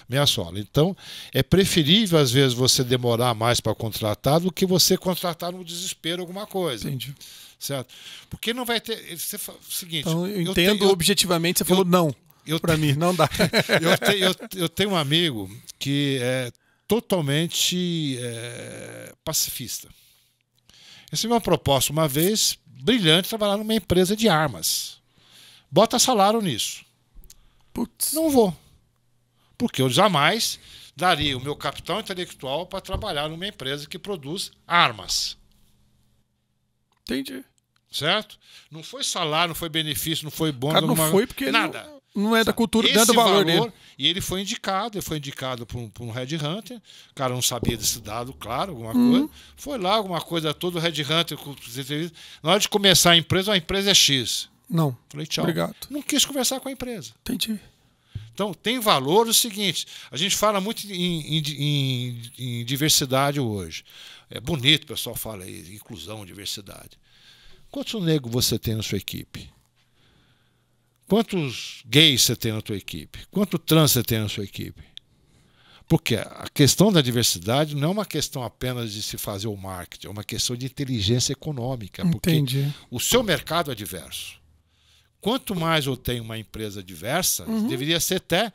Meia-sola. Então, é preferível, às vezes, você demorar mais para contratar do que você contratar no desespero alguma coisa. Entendi. Certo? Porque não vai ter... Você fala o seguinte... Então, eu entendo objetivamente, você falou não. Para mim, não dá. Eu tenho um amigo que é totalmente pacifista. Recebi uma proposta uma vez... brilhante trabalhar numa empresa de armas. Bota salário nisso. Putz. Não vou. Porque eu jamais daria o meu capital intelectual para trabalhar numa empresa que produz armas. Entendi. Certo? Não foi salário, não foi benefício, não foi bônus. Cara, não foi porque nada. Não é da cultura, não é do valor dele. E ele foi indicado por um headhunter. O cara não sabia desse dado, claro, alguma coisa. Foi lá, alguma coisa, todo headhunter. Na hora de começar a empresa é X. Não. Falei, tchau. Obrigado. Não quis conversar com a empresa. Entendi. Então, tem valor o seguinte: a gente fala muito em diversidade hoje. É bonito, o pessoal fala aí, inclusão, diversidade. Quantos negros você tem na sua equipe? Quantos gays você tem na tua equipe? Quanto trans você tem na sua equipe? Porque a questão da diversidade não é uma questão apenas de se fazer o marketing, é uma questão de inteligência econômica. Entendi. Porque o seu mercado é diverso. Quanto mais eu tenho uma empresa diversa, deveria ser até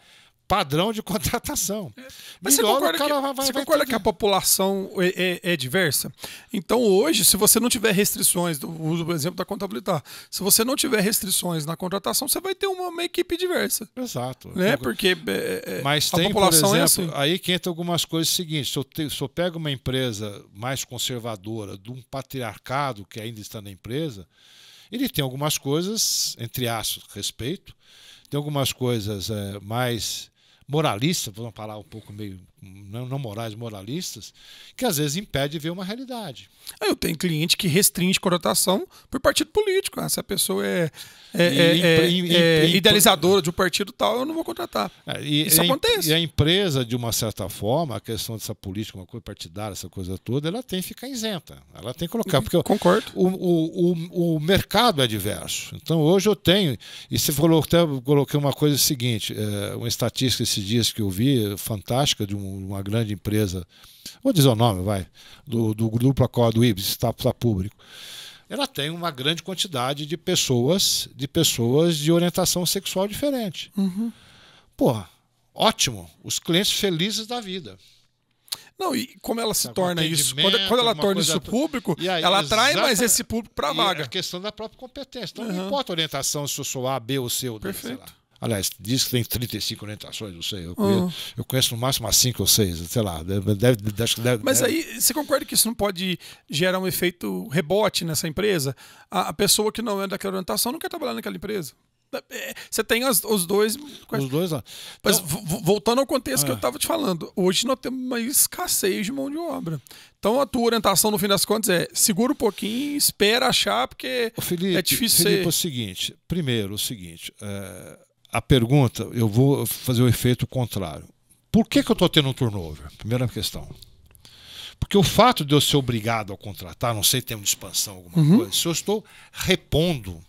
padrão de contratação. Mas você concorda que a população é diversa? Então hoje, se você não tiver restrições, uso o exemplo da contabilidade, se você não tiver restrições na contratação, você vai ter uma equipe diversa. Exato. Né? Porque mas tem, população, por exemplo, aí que entra algumas coisas seguintes. Se eu pego uma empresa mais conservadora, de um patriarcado que ainda está na empresa, ele tem algumas coisas, entre aspas, respeito, tem algumas coisas mais moralistas, vamos falar um pouco meio, não morais, moralistas, que às vezes impede de ver uma realidade. Eu tenho cliente que restringe contratação por partido político. Se a pessoa é idealizadora de um partido tal, eu não vou contratar. Isso acontece. E a empresa, de uma certa forma, a questão dessa política, uma coisa partidária, essa coisa toda, ela tem que ficar isenta. Ela tem que colocar. Porque concordo. O mercado é diverso. Então, hoje eu tenho... E você falou, até coloquei uma coisa seguinte, uma estatística esses dias que eu vi, fantástica, de uma grande empresa, vou dizer o nome, do grupo Acordo do IBS, está público. Ela tem uma grande quantidade de pessoas de orientação sexual diferente. Porra, ótimo. Os clientes felizes da vida. Não, e como ela se torna isso? Quando ela torna isso público, ela atrai mais esse público para a vaga. É a questão da própria competência. Então não importa a orientação, se eu sou A, B ou C ou D. Perfeito. Aliás, diz que tem 35 orientações, não sei. Eu conheço no máximo umas 5 ou 6, sei lá. Mas aí, você concorda que isso não pode gerar um efeito rebote nessa empresa? A pessoa que não é daquela orientação não quer trabalhar naquela empresa. Você tem os dois. Os dois lá. Mas Então, voltando ao contexto que eu estava te falando, hoje nós temos uma escassez de mão de obra. Então a tua orientação, no fim das contas, é segura um pouquinho, espera achar, porque Felipe, é difícil Felipe, é o seguinte. Primeiro, a pergunta, eu vou fazer o efeito contrário. Por que eu estou tendo um turnover? Primeira questão. Porque o fato de eu ser obrigado a contratar, não sei, termos de expansão, alguma coisa, se eu estou repondo,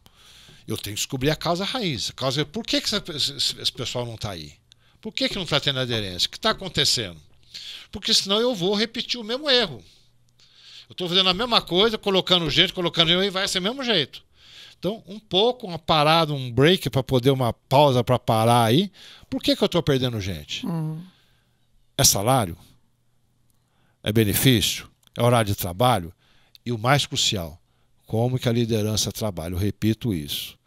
eu tenho que descobrir a causa raiz. Por que esse pessoal não está aí? Por que não está tendo aderência? O que está acontecendo? Porque senão eu vou repetir o mesmo erro. Eu estou fazendo a mesma coisa, colocando gente, e vai ser o mesmo jeito. Então, uma parada, um break para poder, uma pausa para parar aí. Por que eu estou perdendo gente? É salário? É benefício? É horário de trabalho? E o mais crucial, como que a liderança trabalha? Eu repito isso.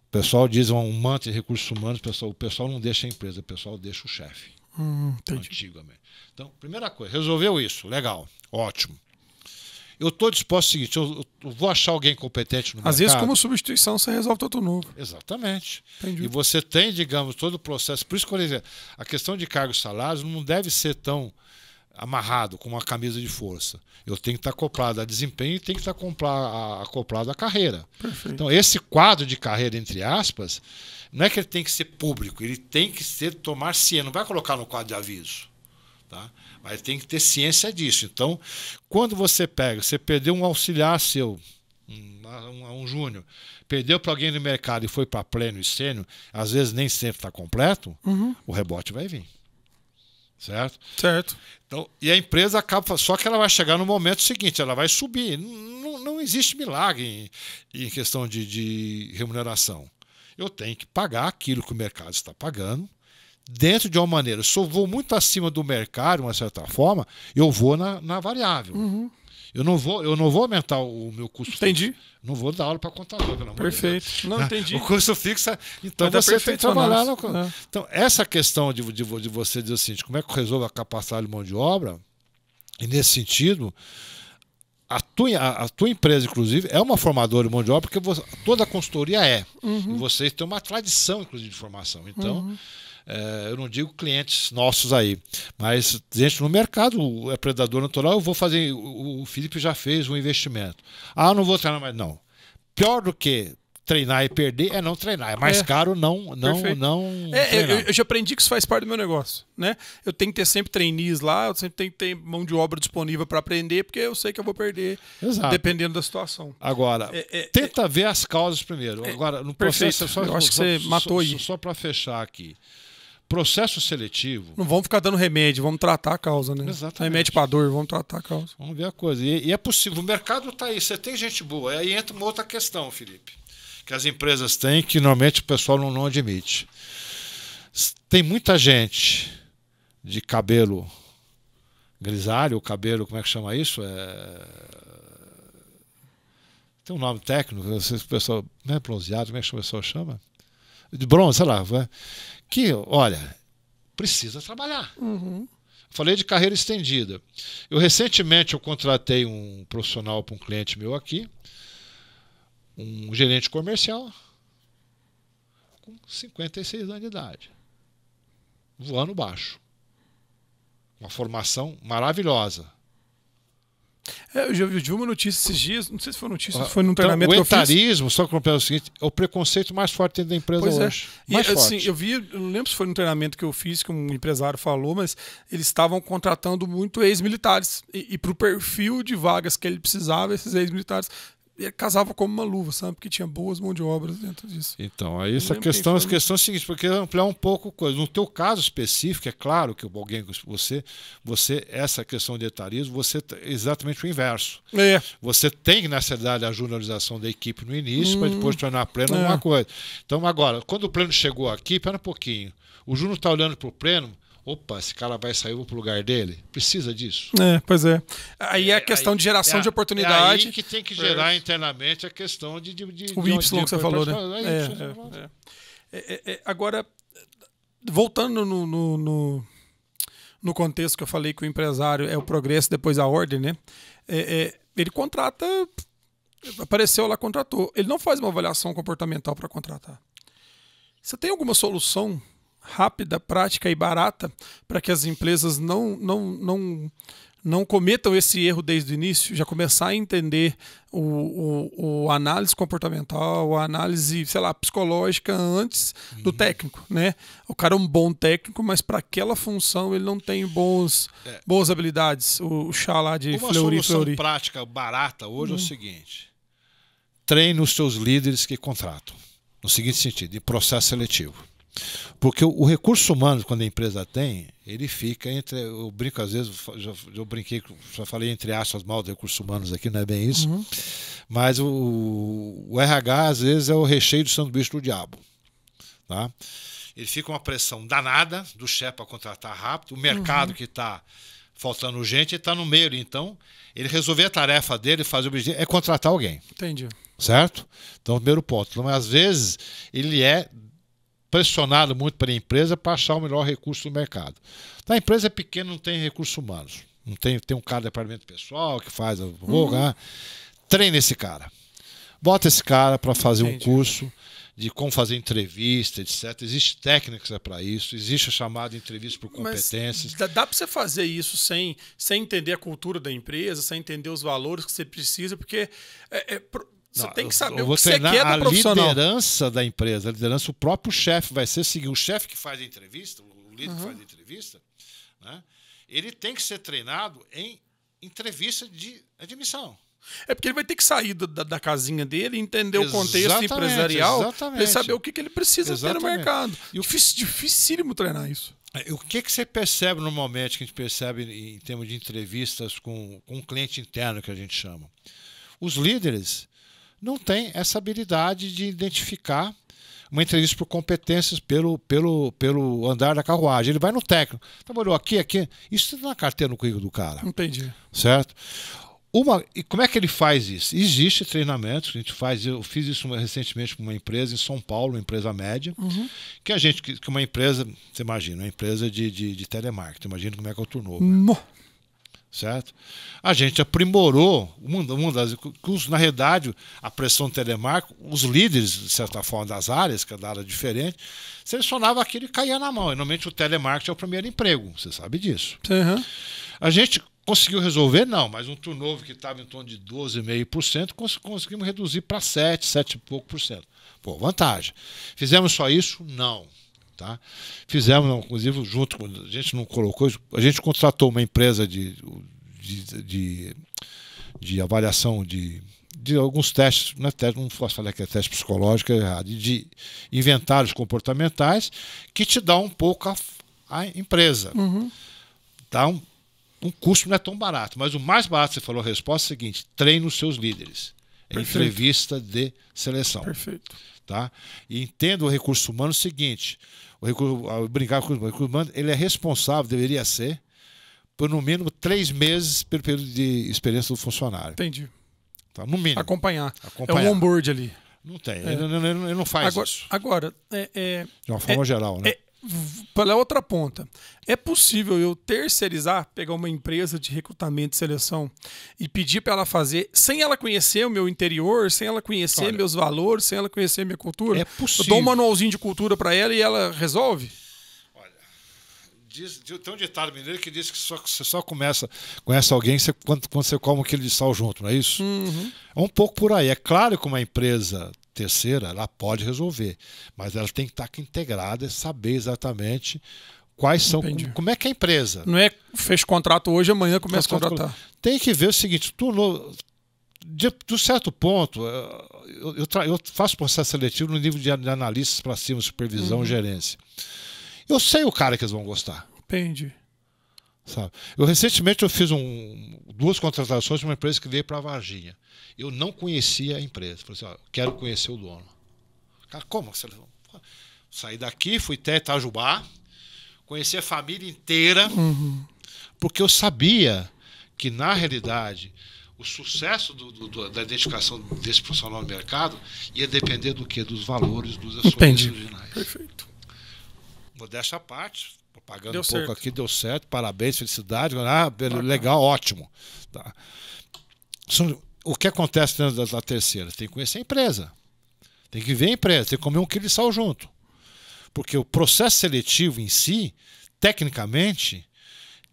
O pessoal diz um mantra de recursos humanos, o pessoal não deixa a empresa, o pessoal deixa o chefe. Antigamente. Então, primeira coisa, resolveu isso, legal, ótimo. Eu estou disposto ao seguinte, eu vou achar alguém competente no mercado. Às vezes, como substituição, você resolve todo novo. Exatamente. Entendi. E você tem, digamos, todo o processo. Por isso que eu dizer, a questão de cargos e salários não deve ser tão amarrado com uma camisa de força. Eu tenho que estar acoplado a desempenho e tenho que estar acoplado à carreira. Perfeito. Então, esse quadro de carreira, entre aspas, não é que ele tem que ser público, ele tem que tomar ciência, não vai colocar no quadro de aviso. Tá? Mas tem que ter ciência disso. Então, quando você perdeu um auxiliar seu, um júnior, perdeu para alguém no mercado e foi para pleno e sênior, às vezes nem sempre está completo, o rebote vai vir. Certo? Certo. Então, e a empresa acaba, só que ela vai chegar no momento seguinte, ela vai subir. Não existe milagre em questão de remuneração. Eu tenho que pagar aquilo que o mercado está pagando, dentro de uma maneira. Se eu vou muito acima do mercado, de uma certa forma, eu vou na variável. Eu não vou aumentar o meu custo Entendi. fixo. Não vou dar aula para contador, pelo amor Perfeito. de Deus. Não, entendi. O custo fixo, então Mas você tem que trabalhar. Então, essa questão de você dizer assim, como é que eu resolvo a capacidade de mão de obra, e nesse sentido, a tua empresa, inclusive, é uma formadora de mão de obra, porque toda a consultoria é. E vocês têm uma tradição, inclusive, de formação. Então, eu não digo clientes nossos aí, mas gente no mercado, é predador natural, eu vou fazer, o Felipe já fez um investimento. Não vou treinar mais, não. Pior do que treinar e perder é não treinar, é mais caro não treinar. Eu já aprendi que isso faz parte do meu negócio, né? Eu tenho que ter sempre trainees lá, eu sempre tenho que ter mão de obra disponível para aprender, porque eu sei que eu vou perder. Exato. Dependendo da situação. Agora, tenta ver as causas primeiro. Agora, no processo, eu acho que você matou aí. Só para fechar aqui. Processo seletivo. Não vamos ficar dando remédio, vamos tratar a causa, né? Exatamente. Remédio para dor, vamos tratar a causa. Vamos ver a coisa. E é possível, o mercado está aí, você tem gente boa. Aí entra uma outra questão, Felipe, que as empresas têm, que normalmente o pessoal não admite. Tem muita gente de cabelo grisalho, cabelo, como é que chama isso? Tem um nome técnico, o pessoal, não é bronzeado, como é que o pessoal chama? De bronze, sei lá. Que, olha, precisa trabalhar. Falei de carreira estendida. Recentemente eu contratei um profissional para um cliente meu aqui, um gerente comercial, com 56 anos de idade, voando baixo. Uma formação maravilhosa. Eu já vi uma notícia esses dias, não sei se foi notícia, foi num treinamento que eu fiz. O etarismo, só que o seguinte, é o preconceito mais forte dentro da empresa hoje. Mais forte. Assim, eu não lembro se foi num treinamento que eu fiz, que um empresário falou, mas eles estavam contratando muito ex-militares. E para o perfil de vagas que ele precisava, esses ex-militares, ele casava como uma luva, sabe? Porque tinha boas mãos de obras dentro disso. Então, aí essa questão é a seguinte, porque ampliar um pouco a coisa. No teu caso específico, é claro que alguém, você essa questão de etarismo, você é exatamente o inverso. Você tem, nessa idade, a juniorização da equipe no início, para depois tornar pleno alguma coisa. Então, agora, quando o pleno chegou aqui, espera um pouquinho. O júnior está olhando para o pleno, opa, esse cara vai sair, eu vou pro lugar dele. Precisa disso. Pois é. Aí é a questão de geração de oportunidade. É aí que tem que gerar internamente a questão de o Y que você falou, né? Agora, voltando no contexto que eu falei que o empresário é o progresso, depois a ordem, né? Ele contrata, apareceu lá, contratou. Ele não faz uma avaliação comportamental para contratar. Você tem alguma solução rápida, prática e barata para que as empresas não cometam esse erro desde o início, já começar a entender o análise comportamental, a análise, sei lá, psicológica antes do técnico, né? O cara é um bom técnico, mas para aquela função ele não tem boas habilidades. O chá lá de Fleury. Uma solução prática barata hoje é o seguinte: treine os seus líderes que contratam. No seguinte sentido, de processo seletivo. Porque o recurso humano, quando a empresa tem, ele fica entre. Eu brinco às vezes, eu brinquei, já falei entre aspas mal de recursos humanos aqui, não é bem isso. Mas o RH, às vezes, é o recheio do sanduíche do diabo. Tá? Ele fica uma pressão danada do chefe para contratar rápido, o mercado que está faltando gente, ele está no meio. Então, ele resolver a tarefa dele, fazer o objetivo, é contratar alguém. Entendi. Certo? Então, primeiro ponto. Então, às vezes, ele é pressionado muito pela empresa para achar o melhor recurso do mercado. Então, a empresa é pequena, não tem recursos humanos. Não tem um cara de departamento pessoal que faz treine esse cara. Bota esse cara para fazer um curso de como fazer entrevista, etc. Existe técnicas para isso, existe a chamada entrevista por competências. Mas dá para você fazer isso sem entender a cultura da empresa, sem entender os valores que você precisa, porque você tem que saber o que você quer do profissional. A liderança da empresa, a liderança, o próprio chefe vai ser seguir. O chefe que faz a entrevista, o líder que faz a entrevista, né, ele tem que ser treinado em entrevista de admissão. É porque ele vai ter que sair da casinha dele, entender o contexto empresarial, para ele saber o que ele precisa ter no mercado. E dificílimo treinar isso. O que você percebe normalmente, que a gente percebe em termos de entrevistas com um cliente interno, que a gente chama? Os líderes não têm essa habilidade de identificar uma entrevista por competências pelo andar da carruagem. Ele vai no técnico. Trabalhou aqui. Isso está na carteira, no currículo do cara. Entendi. Certo? E como é que ele faz isso? Existe treinamento que a gente faz. Eu fiz isso recentemente com uma empresa em São Paulo, uma empresa média, que uma empresa, você imagina, uma empresa de telemarketing. Imagina como é que é o turnover. Certo? A gente aprimorou na realidade, a pressão do telemarketing, os líderes, de certa forma, das áreas, cada área diferente, selecionava aquilo e caía na mão. E, normalmente o telemarketing é o primeiro emprego, você sabe disso. A gente conseguiu resolver? Não, mas um turnover que estava em torno de 12,5%, conseguimos reduzir para 7 e pouco por cento. Pô, vantagem. Fizemos só isso? Não. Tá? Fizemos, inclusive, junto com. A gente não colocou. A gente contratou uma empresa de avaliação de alguns testes, não posso falar que é teste psicológico, é errado, de inventários comportamentais, que te dá um pouco a empresa. Dá um custo não é tão barato, mas o mais barato, você falou a resposta é a seguinte: treine os seus líderes. É entrevista de seleção. Perfeito. Tá? E entenda o recurso humano o seguinte: ao brincar com o recurso humano, ele é responsável, deveria ser, por no mínimo 3 meses pelo período de experiência do funcionário. Entendi. Tá? No mínimo. Acompanhar. É um onboard ali. Não tem. Ele não faz isso. Agora, de uma forma geral, né? Pela outra ponta, é possível eu terceirizar, pegar uma empresa de recrutamento e seleção e pedir para ela fazer, sem ela conhecer o meu interior, sem ela conhecer meus valores, sem ela conhecer minha cultura? É possível. Eu dou um manualzinho de cultura para ela e ela resolve? Olha, tem um ditado mineiro que diz que você só conhece alguém quando você come um quilo de sal junto, não é isso? É um pouco por aí. É claro que uma empresa terceira, ela pode resolver, mas ela tem que estar integrada e saber exatamente quais são, como é que é a empresa. Não é fecha o contrato hoje, amanhã começa a contratar. Tem que ver o seguinte, de certo ponto, eu faço processo seletivo no nível de analistas para cima, supervisão, gerência. Eu sei o cara que eles vão gostar. Entendi. Sabe? Recentemente eu fiz 2 contratações de uma empresa que veio para Varginha. Eu não conhecia a empresa. Falei assim: ó, quero conhecer o dono. Cara, como? Saí daqui, fui até Itajubá, conheci a família inteira, porque eu sabia que, na realidade, o sucesso da identificação desse profissional no mercado ia depender do quê? Dos valores dos acionistas originais. Perfeito. Modéstia à parte. Pagando deu um pouco certo. Aqui, deu certo, parabéns, felicidade, legal, ótimo. Tá. O que acontece dentro da terceira? Tem que conhecer a empresa, tem que ver a empresa, tem que comer um quilo de sal junto. Porque o processo seletivo em si, tecnicamente,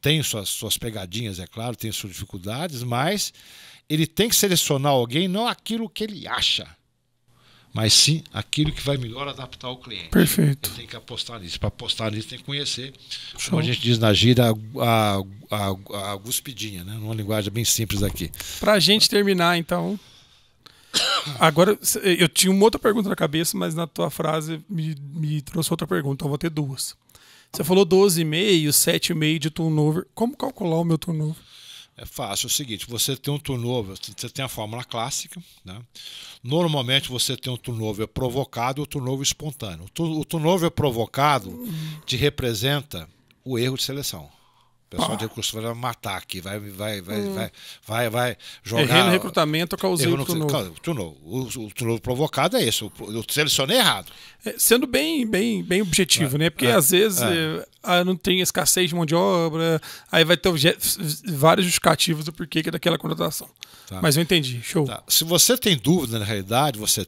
tem suas pegadinhas, é claro, tem suas dificuldades, mas ele tem que selecionar alguém, não aquilo que ele acha, mas sim aquilo que vai melhor adaptar ao cliente. Perfeito. Ele tem que apostar nisso. Para apostar nisso, tem que conhecer, Show. como a gente diz na gíria, a guspidinha, né? Numa linguagem bem simples aqui. Para a gente terminar, então... Agora, eu tinha uma outra pergunta na cabeça, mas na tua frase me trouxe outra pergunta, então vou ter duas. Você falou 12,5, 7,5 de turnover. Como calcular o meu turnover? É fácil, é o seguinte, você tem um turnover, você tem a fórmula clássica, né? Normalmente você tem um turnover provocado e um turnover espontâneo. O turnover provocado te representa o erro de seleção. O pessoal de recursos vai matar aqui, vai jogar... Errei no recrutamento, eu causei o turnover. O turnover provocado é esse, eu selecionei errado. Sendo bem objetivo, né? Porque às vezes não tem escassez de mão de obra, aí vai ter vários justificativos do porquê que é daquela contratação. Tá. Mas eu entendi, show. Tá. Se você tem dúvida, na realidade, você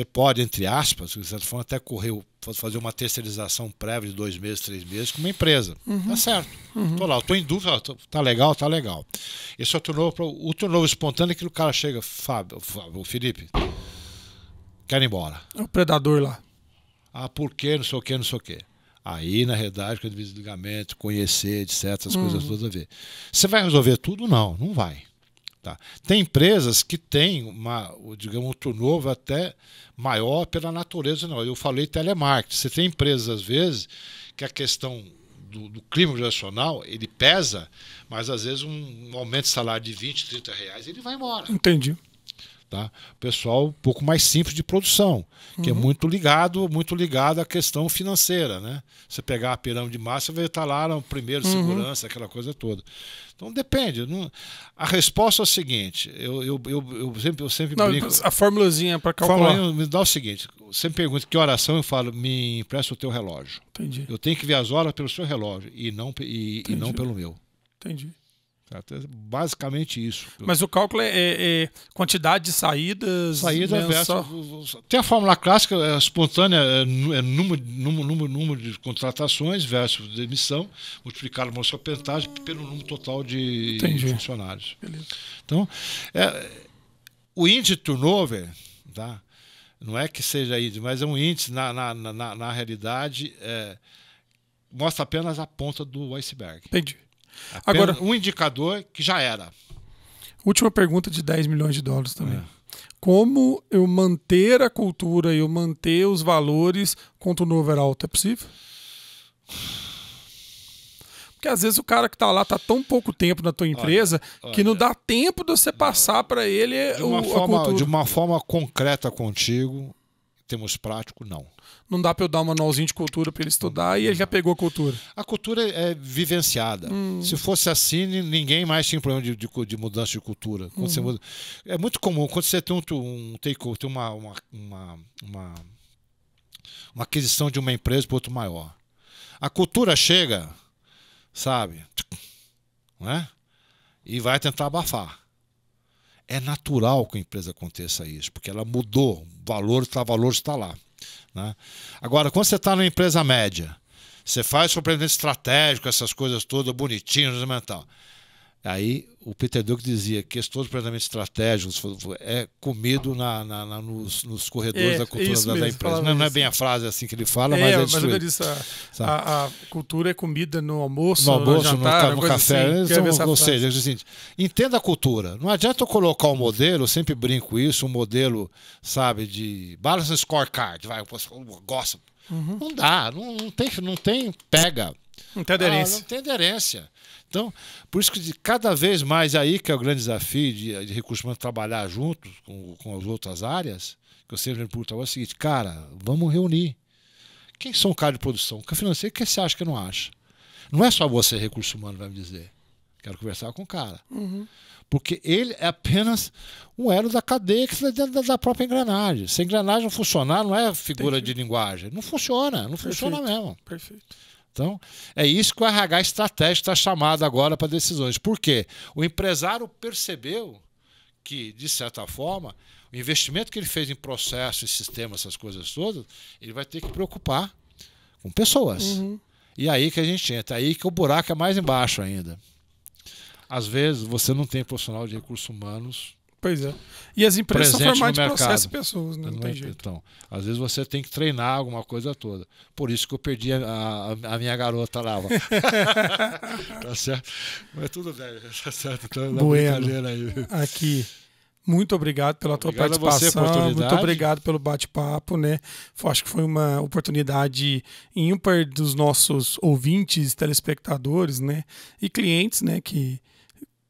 pode, entre aspas, de certa forma, até fazer uma terceirização prévia de 2 meses, 3 meses com uma empresa. Tá certo. Tô lá, eu tô em dúvida, tá legal, tá legal. Esse é o turnover espontâneo que o cara chega, Fábio, Felipe, quero ir embora. É o predador lá. Ah, por quê? Não sei o quê, não sei o quê. Aí, na realidade, com o desligamento, conhecer, etc., essas coisas todas a ver. Você vai resolver tudo? Não vai. Tá. Tem empresas que têm um turnover até maior pela natureza. Não, eu falei telemarketing. Você tem empresas, às vezes, que a questão do clima organizacional, ele pesa, mas às vezes um aumento de salário de 20, 30 reais, ele vai embora. Entendi. Tá? Pessoal um pouco mais simples de produção, que é muito ligado à questão financeira, né? Você pegar a pirâmide de massa, vai estar lá no primeiro, segurança, aquela coisa toda. Então depende. A resposta é o seguinte: eu sempre brinco. A formulazinha para calcular. Me dá o seguinte: você me pergunta que oração, eu falo, me empresta o teu relógio. Entendi. Eu tenho que ver as horas pelo seu relógio e não pelo meu. Entendi. Basicamente isso. Mas o cálculo é quantidade de saídas. Versus. Tem a fórmula clássica, espontânea, é número de contratações versus demissão, multiplicado por sua porcentagem pelo número total de funcionários. Beleza. Então, o índice de turnover, tá? Não é que seja índice, mas é um índice, na realidade, mostra apenas a ponta do iceberg. Entendi. Agora, um indicador que já era. Última pergunta de 10 milhões de dólares também. Como eu manter a cultura e eu manter os valores com o turnover alto? É possível? Porque às vezes o cara que está lá está tão pouco tempo na tua empresa que não dá tempo de você passar para ele a cultura. De uma forma concreta contigo, em termos práticos, não. Não dá para eu dar um manualzinho de cultura para ele estudar e ele já pegou a cultura. A cultura é vivenciada. Se fosse assim, ninguém mais tinha problema de mudança de cultura. Quando você muda, é muito comum, quando você tem uma aquisição de uma empresa para outro maior. A cultura chega, sabe, não é? E vai tentar abafar. É natural que a empresa aconteça isso, porque ela mudou, o valor está lá. Né? Agora, quando você está numa empresa média, você faz seu planejamento estratégico, essas coisas todas, bonitinho, mental. Aí o Peter Drucker dizia que esse todo planejamento estratégico é comido nos corredores da cultura da empresa. Não é bem a frase assim que ele fala, mas é destruído. Mas eu disse, a cultura é comida no almoço, no jantar, no café. Assim, ou seja, entenda a cultura. Não adianta eu colocar um modelo, eu sempre brinco isso, um modelo, sabe, de balance scorecard. Vai, eu gosto. Não dá, não tem pega. Não tem aderência. Não tem aderência. Então, por isso que cada vez mais aí que é o grande desafio de recursos humanos trabalhar juntos com as outras áreas, que eu sempre pergunto é o seguinte, cara, vamos reunir. Quem são o cara de produção? O financeiro, o que você acha que não acha? Não é só você, recurso humano, vai me dizer. Quero conversar com o cara. Porque ele é apenas um elo da cadeia que está dentro da própria engrenagem. Se a engrenagem não funcionar, não é figura de linguagem. Não funciona mesmo. Perfeito. Então, é isso que o RH estratégico está chamado agora para decisões. Por quê? O empresário percebeu que, de certa forma, o investimento que ele fez em processo, em sistema, essas coisas todas, ele vai ter que preocupar com pessoas. Uhum. E aí que a gente entra, aí que o buraco é mais embaixo ainda. Às vezes você não tem profissional de recursos humanos. Pois é. E as empresas são presente formadas no de mercado. processo e pessoas, né? Não tem jeito. Então, às vezes você tem que treinar alguma coisa toda. Por isso que eu perdi a minha garota lá. Tá certo? Mas tudo bem, tá certo. Então, Bueno, aí. aqui. Muito obrigado pela tua Obrigado participação. a você, muito obrigado pelo bate-papo, né? Acho que foi uma oportunidade ímpar dos nossos ouvintes, telespectadores, né? E clientes, né? Que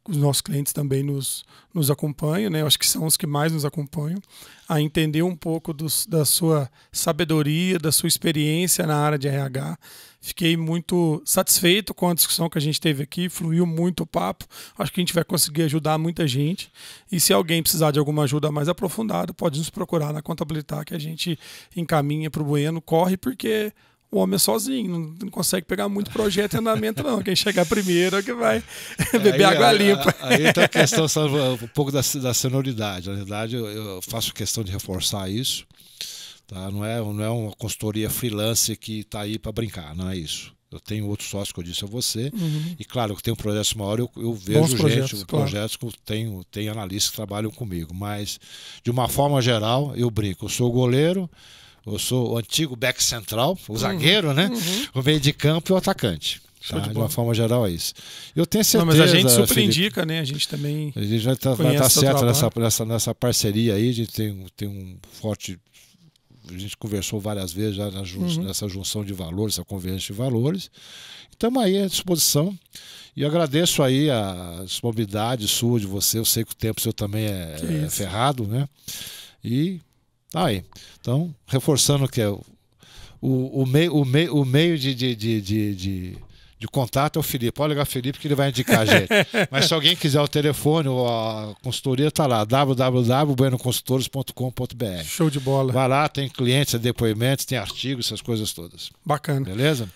os nossos clientes também nos acompanham, né? Acho que são os que mais nos acompanham, a entender um pouco da sua sabedoria, da sua experiência na área de RH. Fiquei muito satisfeito com a discussão que a gente teve aqui, fluiu muito o papo. Acho que a gente vai conseguir ajudar muita gente. E se alguém precisar de alguma ajuda mais aprofundada, pode nos procurar na Contabilitar, que a gente encaminha para o Bueno. Corre, porque o homem é sozinho, não consegue pegar muito projeto em andamento, não. Quem chegar primeiro é que vai beber água limpa. Aí está a questão um pouco da senioridade. Na verdade, eu faço questão de reforçar isso. Tá? Não é uma consultoria freelance que está aí para brincar, não é isso. Eu tenho outro sócio que eu disse a você, e claro que tem um projeto maior, eu vejo projetos que eu tenho analistas que trabalham comigo, mas de uma forma geral, eu brinco, eu sou goleiro, eu sou o antigo back central, o zagueiro, né? O meio de campo e o atacante. Tá? De uma forma geral é isso. Eu tenho certeza. Não, mas a gente super indica, né? A gente também. A gente vai estar certo nessa parceria aí, a gente tem um forte. A gente conversou várias vezes já nessa junção de valores, essa convergência de valores. Estamos aí à disposição. E eu agradeço aí a disponibilidade sua, de você. Eu sei que o tempo seu também é ferrado, né? E tá aí. Então, reforçando que é o meio de contato é o Felipe. Pode ligar o Felipe que ele vai indicar a gente. Mas se alguém quiser o telefone ou a consultoria, está lá, www.buenoconsultores.com.br. Show de bola. Vai lá, tem clientes, tem depoimentos, tem artigos, essas coisas todas. Bacana. Beleza?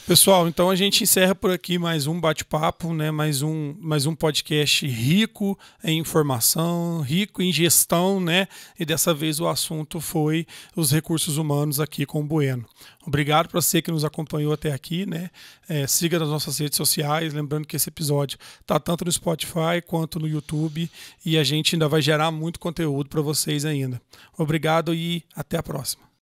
Pessoal, então a gente encerra por aqui mais um bate-papo, né? mais um podcast rico em informação, rico em gestão, né? E dessa vez o assunto foi os recursos humanos aqui com o Bueno. Obrigado para você que nos acompanhou até aqui, né? Siga nas nossas redes sociais, lembrando que esse episódio está tanto no Spotify quanto no YouTube e a gente ainda vai gerar muito conteúdo para vocês ainda. Obrigado e até a próxima.